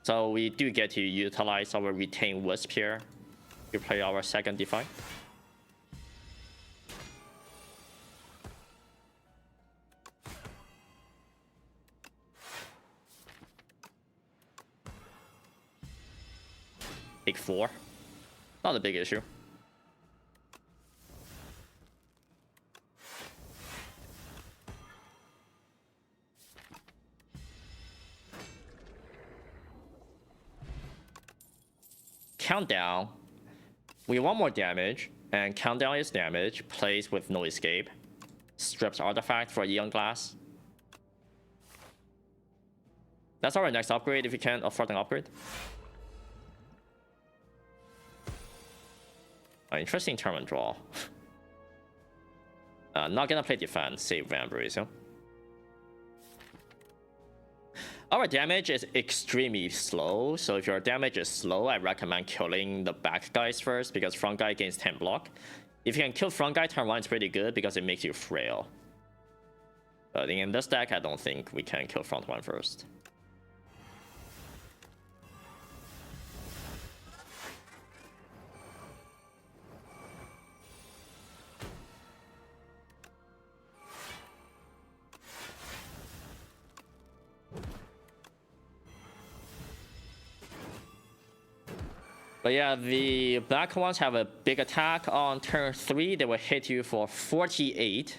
So we do get to utilize our Retain Wisp here. We play our second Defy. 4. Not a big issue. Countdown. We want more damage, and countdown is damage. Plays with no escape. Strips artifact for Eon Glass. That's our next upgrade if you can afford an upgrade. Interesting turn and draw. Not gonna play defense, save Vambrace. Huh? Our damage is extremely slow, so if your damage is slow, I recommend killing the back guys first, because front guy gains 10 block. If you can kill front guy, turn 1 is pretty good because it makes you frail. But in this deck, I don't think we can kill front 1 first. But yeah, the black ones have a big attack on turn 3. They will hit you for 48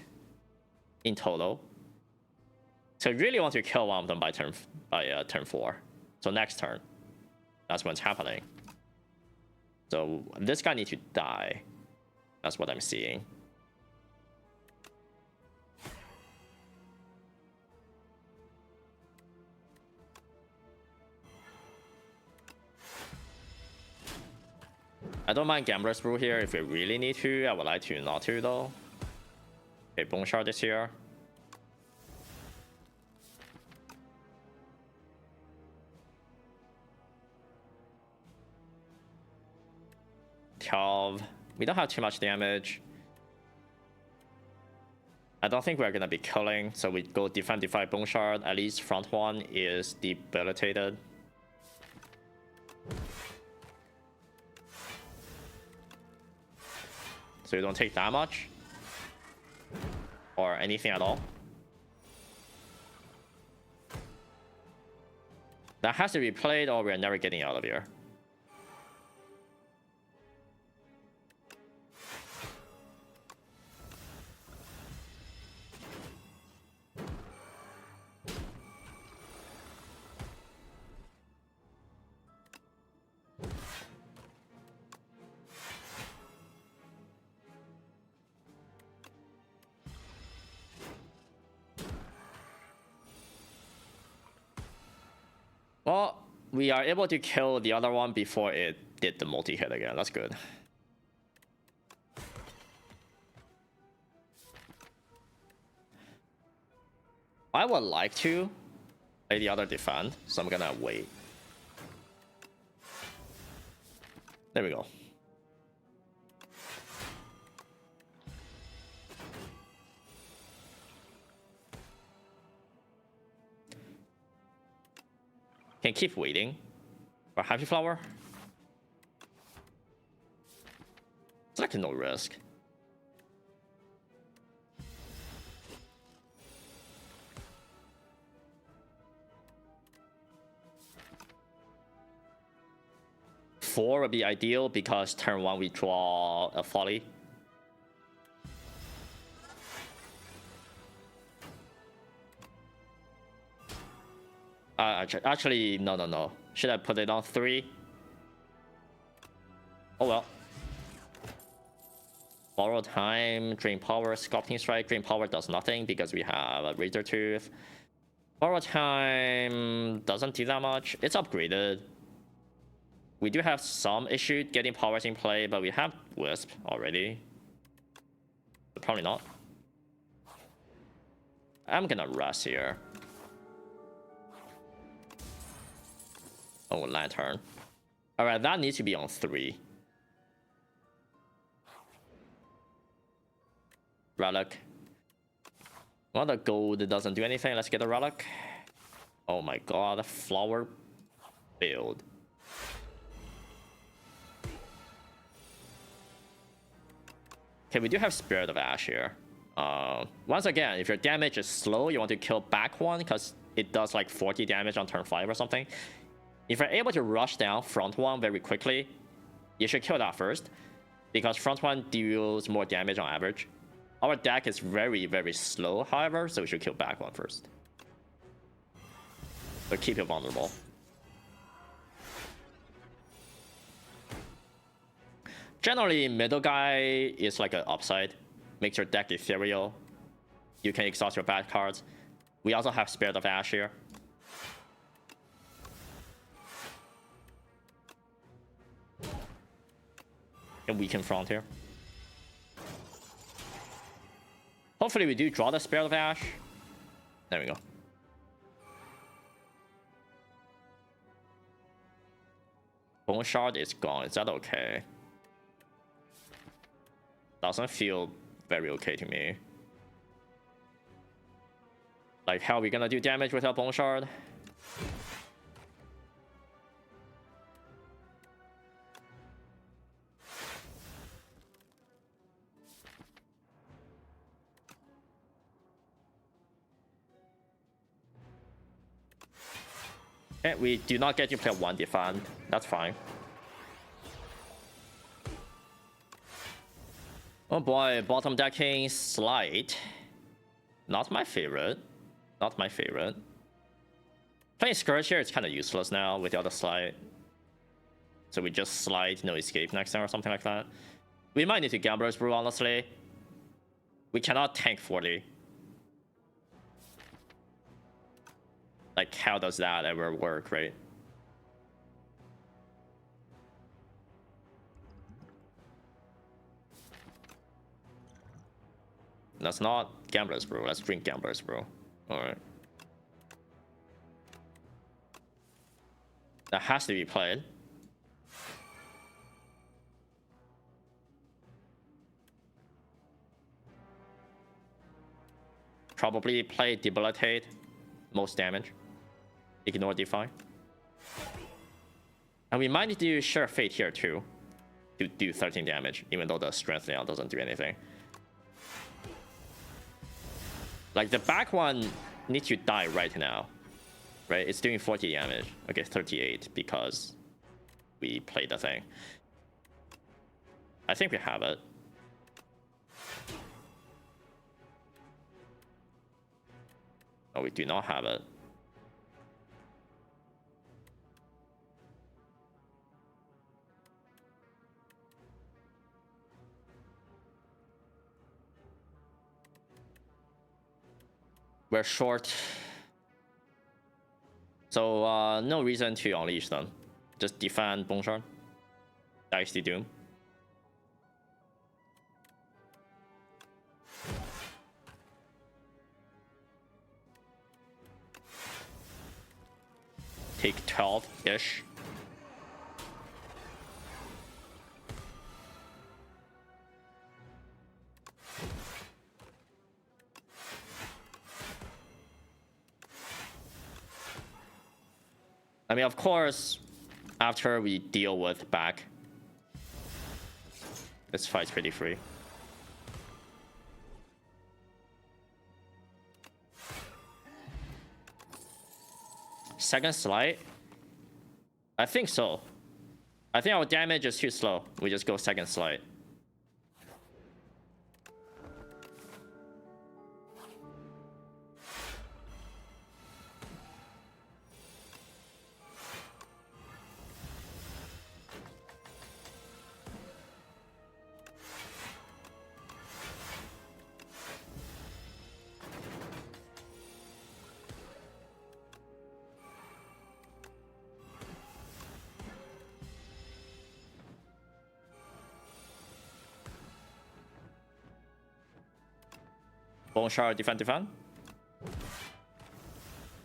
in total. So you really want to kill one of them by turn 4. So next turn, that's what's happening. So this guy needs to die. That's what I'm seeing. I don't mind Gambler's Brew here if we really need to. I would like to not to though. Okay, Bone Shard is here. We don't have too much damage. I don't think we're gonna be killing, so we go defend Bone Shard. At least front 1 is debilitated. So you don't take that much or anything at all. That has to be played or we're never getting out of here. Well, we are able to kill the other one before it did the multi-hit again. That's good. I would like to play the other defend, so I'm gonna wait. There we go. Can keep waiting for Happy Flower. It's like no risk. Four would be ideal because turn 1 we draw a Folly. Actually, no. Should I put it on 3? Oh well. Borrow time, drain power, sculpting strike. Drain power does nothing because we have a Razor Tooth. Borrow time doesn't do that much. It's upgraded. We do have some issue getting powers in play, but we have Wisp already. But probably not. I'm gonna rest here. Oh, Lantern. Alright, that needs to be on 3. Relic. Well, the gold doesn't do anything. Let's get a relic. Oh my god, flower build. Okay, we do have Spirit of Ash here. Once again, if your damage is slow, you want to kill back 1 because it does like 40 damage on turn 5 or something. If you're able to rush down front 1 very quickly, You should kill that first, because front one deals more damage on average. Our deck is very, very slow, however, so we should kill back one first. But keep it vulnerable. Generally, middle guy is like an upside. Makes your deck ethereal. You can exhaust your bad cards. We also have Spirit of Ash here. And weaken front here. Hopefully we do draw the Spirit of Ash. There we go. Bone Shard is gone. Is that okay? Doesn't feel very okay to me. Like, how are we gonna do damage without Bone Shard? Okay, we do not get to play one defend. That's fine. Oh boy, bottom decking Slide. Not my favorite. Not my favorite. Playing Scourge here is kind of useless now without the Slide. So we just Slide, no escape next turn or something like that. We might need to Gambler's Brew, honestly. We cannot tank 40. Like, how does that ever work, right? That's not Gambler's Brew. Let's drink Gambler's Brew. Alright. That has to be played. Probably play Debilitate. Most damage. Ignore Defy. And we might need to use Share Fate here too. To do 13 damage, even though the Strength now doesn't do anything. Like, the back one needs to die right now. Right? It's doing 40 damage. Okay, 38 because we played the thing. I think we have it. Oh, we do not have it. We're short. So, no reason to unleash them. Just defend Bone Shard. Dicey Doom. Take 12-ish. I mean, of course, after we deal with back, this fight's pretty free. Second Slide? I think so. I think our damage is too slow. We just go second Slide. Bone Shard, defend.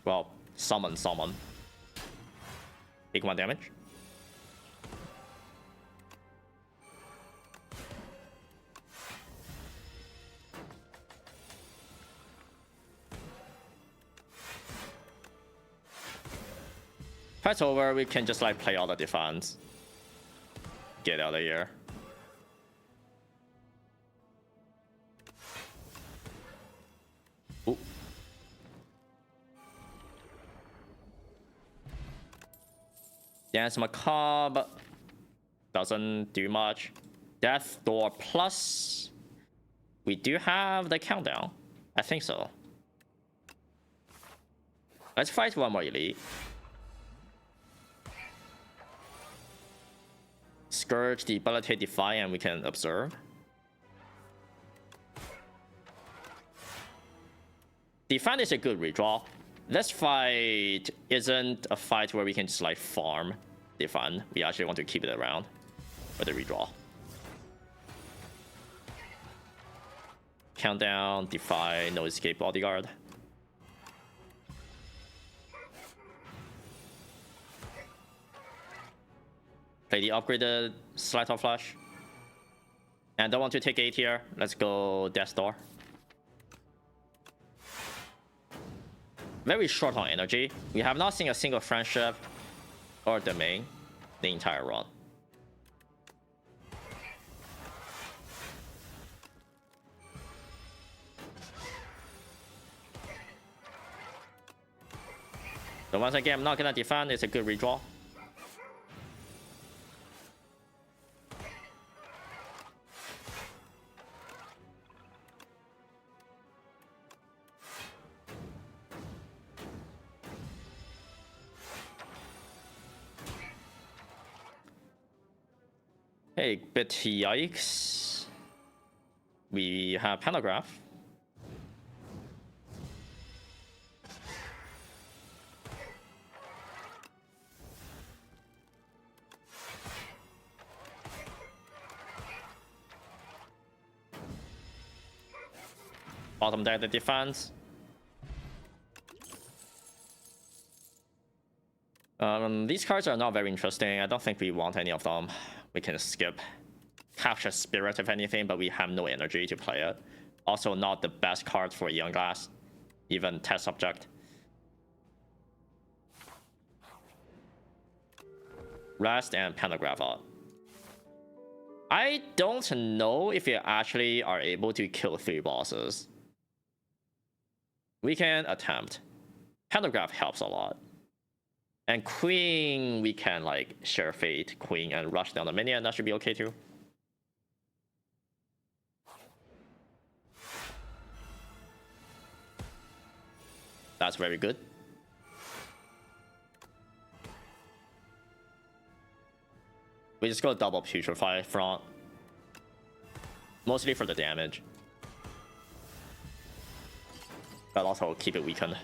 Well, summon. Take 1 damage. Fight's over, we can just like play all the defense. Get out of here. Ooh. Dance Macabre. doesn't do much. Death Door plus. We do have the countdown. I think so. Let's fight one more elite. Scourge, Debilitate, Defy, and we can observe. Defend is a good redraw. This fight isn't a fight where we can just like farm Defend. We actually want to keep it around for the redraw. Countdown, Defy, no escape, bodyguard. Play the upgraded Sleight of Flash. And don't want to take 8 here. Let's go Death Door. Very short on energy. We have not seen a single friendship or domain the entire run. So once again, I'm not gonna defend. It's a good redraw. Hey, bit yikes. We have Pentagraph. Bottom deck the defense. These cards are not very interesting. I don't think we want any of them. We can skip. Capture Spirit if anything, but we have no energy to play it. Also not the best card for Ion Glass. Even test subject. Rest and Pentagraph out. I don't know if we actually are able to kill 3 bosses. We can attempt. Pentagraph helps a lot. And Queen, we can like share fate, Queen, and rush down the minion. That should be okay too. That's very good. We just go double Putrefy front. Mostly for the damage. But also keep it weakened.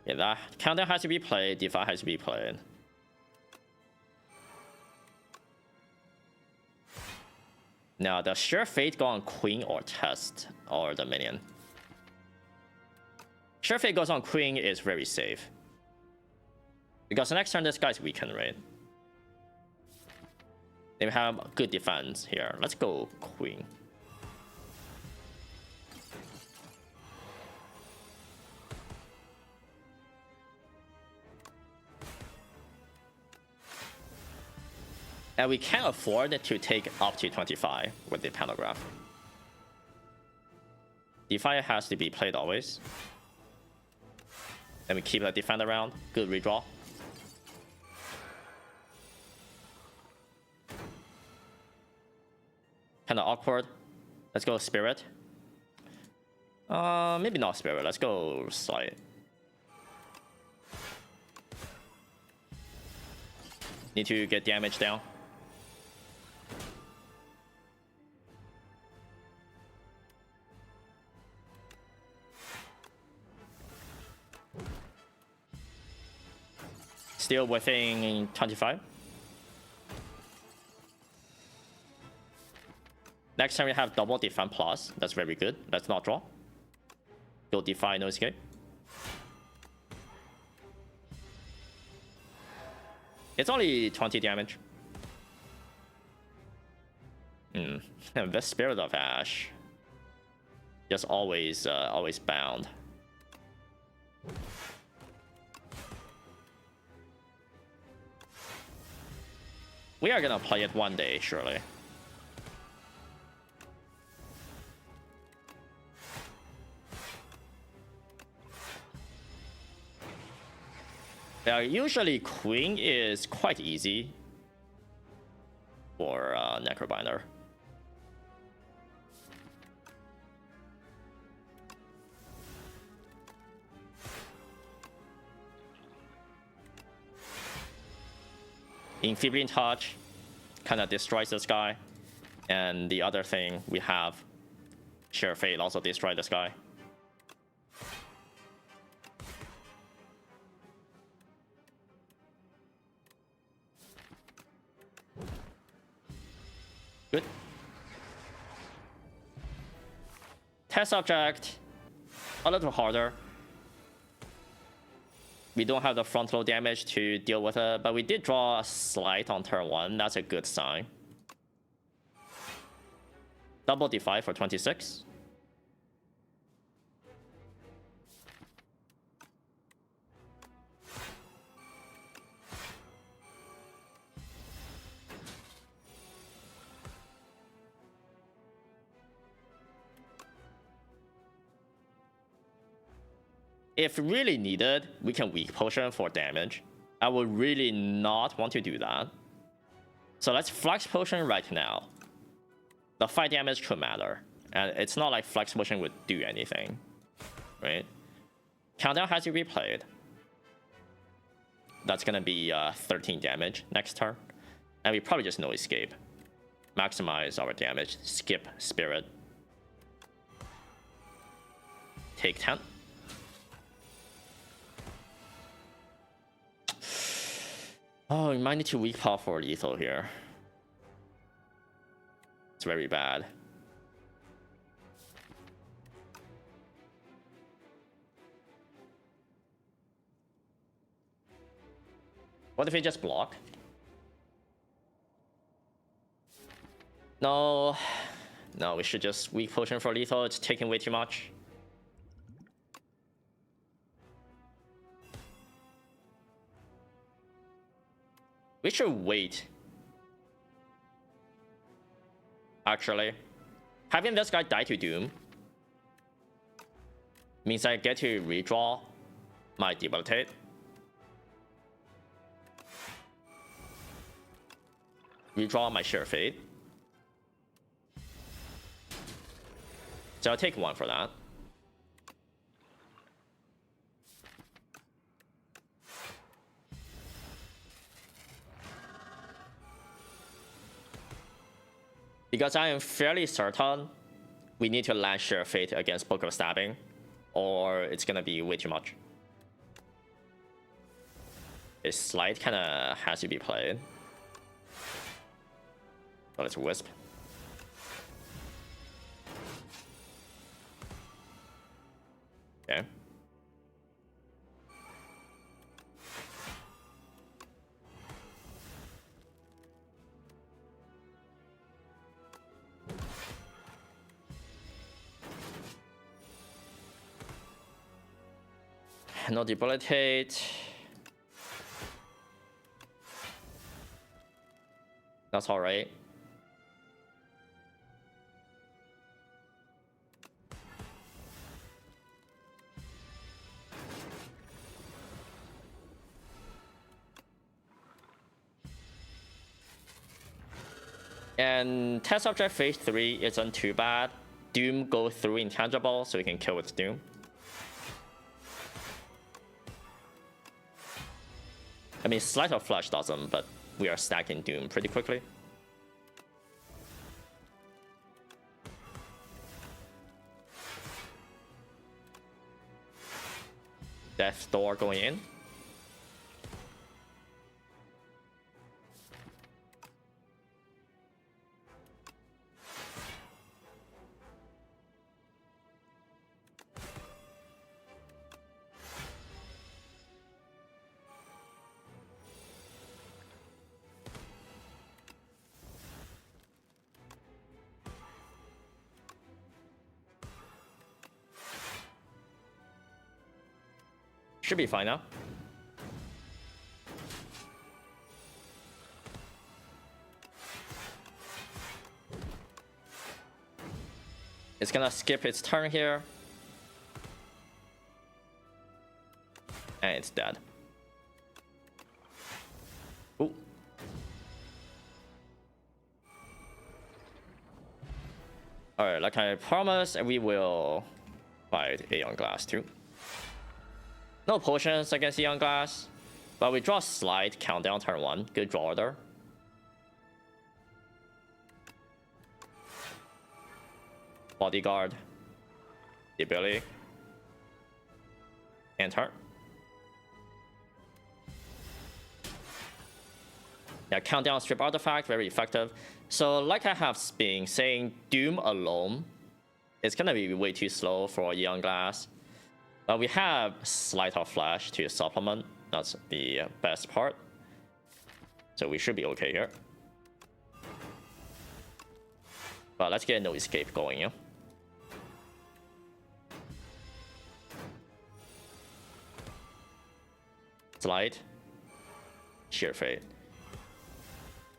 Yeah, that countdown has to be played, Defy has to be played. Now, does Sure Fate go on Queen or Test or the minion? Sure Fate goes on Queen is very safe. Because next turn this guy's weakened, right? They have good defense here. Let's go Queen. And we can't afford to take up to 25 with the Pentagraph. Defy has to be played always. And we keep the defend around. Good redraw. Kinda awkward. Let's go Spirit. Maybe not Spirit. Let's go Slide. Need to get damage down. Still within 25. Next time we have double defend plus. That's very good. Let's not draw. Go Defy, no escape. It's only 20 damage. The Spirit of Ash. Just always bound. We are gonna play it one day, surely. Yeah, usually Queen is quite easy for Necrobinder. Amphibian Touch kind of destroys this guy. And the other thing we have, Sheer Fate also destroy this guy. Good. Test subject, a little harder. We don't have the front load damage to deal with it, but we did draw a Slight on turn 1. That's a good sign. Double Defy for 26. If really needed, we can weak potion for damage. I would really not want to do that. So let's flex potion right now. The fight damage could matter. And it's not like flex potion would do anything. Right? Countdown has to be played. That's gonna be 13 damage next turn. And we probably just no escape. Maximize our damage. Skip spirit. Take 10. Oh, we might need to weak paw for lethal here. It's very bad. What if we just block? No. No, we should just weak potion for lethal. It's taking way too much. We should wait. Actually, having this guy die to Doom means I get to redraw my Debilitate. Redraw my Sheer Fate. So I'll take 1 for that. Because I am fairly certain we need to land Sheer Fate against Book of Stabbing, or it's gonna be way too much. This Slide kinda has to be played. So let's Wisp. Okay. No Debilitate. That's alright. And test object phase 3 isn't too bad. Doom go through intangible, so we can kill with Doom. I mean, Sleight of Flush doesn't, but we are stacking Doom pretty quickly. Death Door going in. Should be fine now. It's gonna skip its turn here. And it's dead. Ooh. Alright, like I promised, we will fight Aeon Glass too. No potions against Aeon Glass, but we draw Slide, countdown turn 1. Good draw order. Bodyguard. The ability. Enter. Yeah, countdown strip artifact, very effective. So like I have been saying, Doom alone is gonna be way too slow for Aeon Glass. But we have Sleight of Flash to supplement. That's the best part. So we should be okay here. But let's get no escape going, yeah. Slide. Sheer Fate.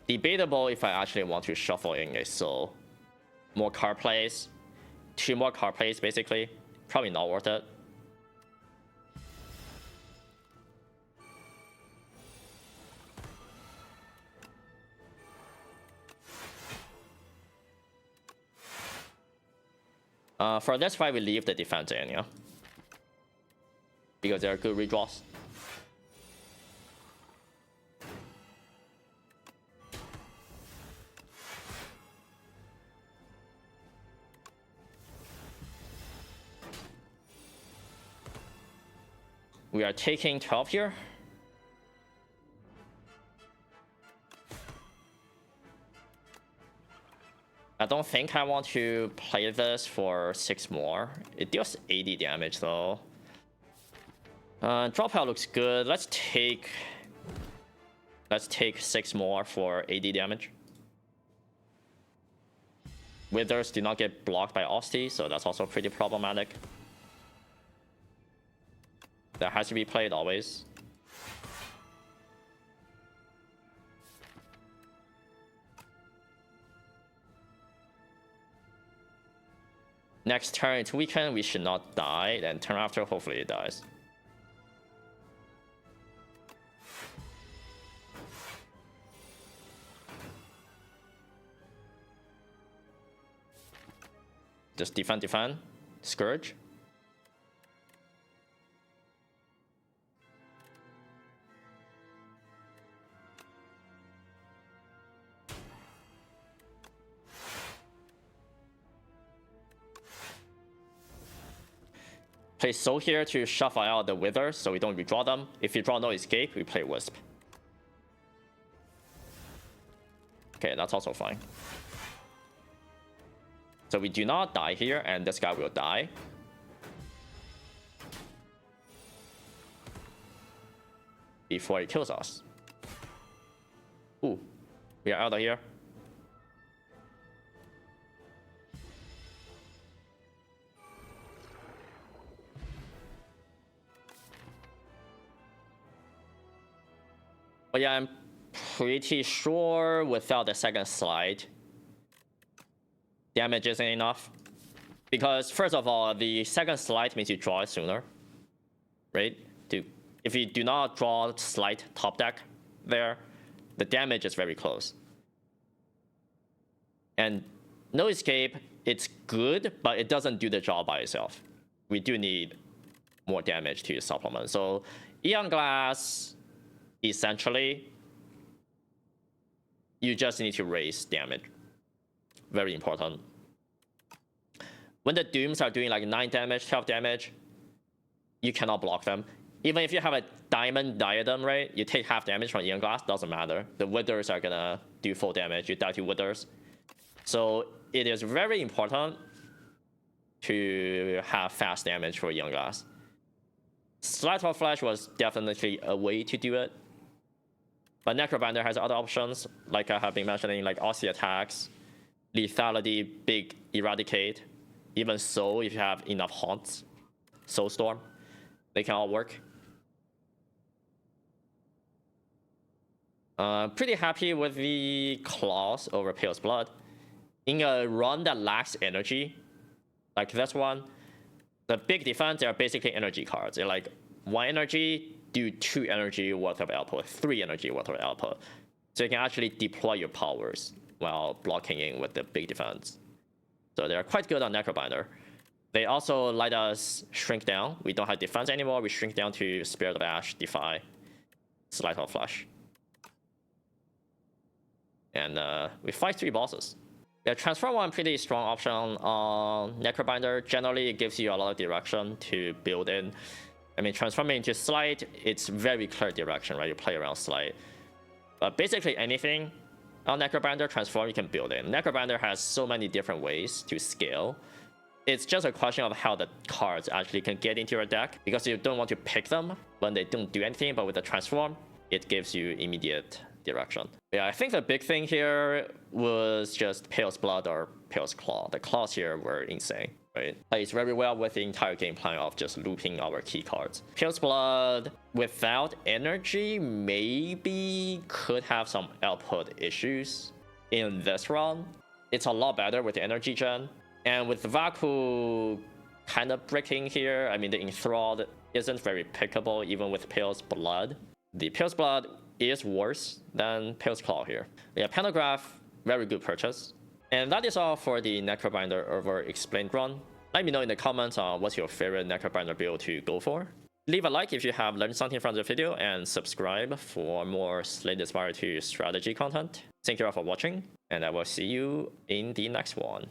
Debatable if I actually want to shuffle in a soul. More card plays. 2 more card plays, basically. Probably not worth it. For this fight, we leave the defense in, yeah? Because they're good redraws. We are taking 12 here. I don't think I want to play this for 6 more. It deals 80 damage though. Dropout looks good. Let's take 6 more for 80 damage. Withers do not get blocked by Osti, so that's also pretty problematic. That has to be played always. Next turn it's weakened, we should not die. Then turn after, hopefully it dies. Just defend. Scourge. Play Soul here to shuffle out the Withers so we don't redraw them. If you draw no escape, we play Wisp. Okay, that's also fine. So we do not die here, and this guy will die. Before he kills us. Ooh, we are out of here. But yeah, I'm pretty sure without the second slide, damage isn't enough. Because first of all, the second slide means you draw it sooner, right? If you do not draw slide top deck there, the damage is very close. And no escape, it's good, but it doesn't do the job by itself. We do need more damage to supplement. So Aeon Glass, essentially, you just need to raise damage. Very important. When the Dooms are doing like 9 damage, 12 damage, you cannot block them. Even if you have a Diamond Diadem, right? You take half damage from Aeon Glass, doesn't matter. The Withers are gonna do full damage, you die to Withers. So it is very important to have fast damage for Aeon Glass. Sleight of Flash was definitely a way to do it. But Necrobinder has other options, like I have been mentioning, like Aussie attacks, lethality, big eradicate, even Soul if you have enough haunts, Soulstorm, they can all work. Pretty happy with the Claws over Pale's Blood. In a run that lacks energy, like this one, the big defense, they are basically energy cards. They're like 1 energy, do 2 energy worth of output, 3 energy worth of output. So you can actually deploy your powers while blocking in with the big defense. So they're quite good on Necrobinder. They also let us shrink down. We don't have defense anymore. We shrink down to Spirit of Ash, Defy, Sleight of Flash. And we fight 3 bosses. Yeah, Transform 1 pretty strong option on Necrobinder. Generally, it gives you a lot of direction to build in. I mean, transforming into Slide, it's very clear direction, right? You play around Slide. But basically anything on Necrobinder, Transform, you can build in. Necrobinder has so many different ways to scale. It's just a question of how the cards actually can get into your deck, because you don't want to pick them when they don't do anything, but with the Transform, it gives you immediate direction. Yeah, I think the big thing here was just Pale's Blood or Pale's Claw. The claws here were insane, right? Plays very well with the entire game plan of just looping our key cards. Pale's Blood without energy maybe could have some output issues in this run. It's a lot better with the energy gen. And with Vaku kind of breaking here, I mean, the Enthralled isn't very pickable even with Pale's Blood. The Pale's Blood is worse than Pale's Claw here. Yeah, Pantograph, very good purchase. And that is all for the Necrobinder over explained run. Let me know in the comments on what's your favorite Necrobinder build to go for. Leave a like if you have learned something from the video, and subscribe for more Slay the Spire 2 strategy content. Thank you all for watching, and I will see you in the next one.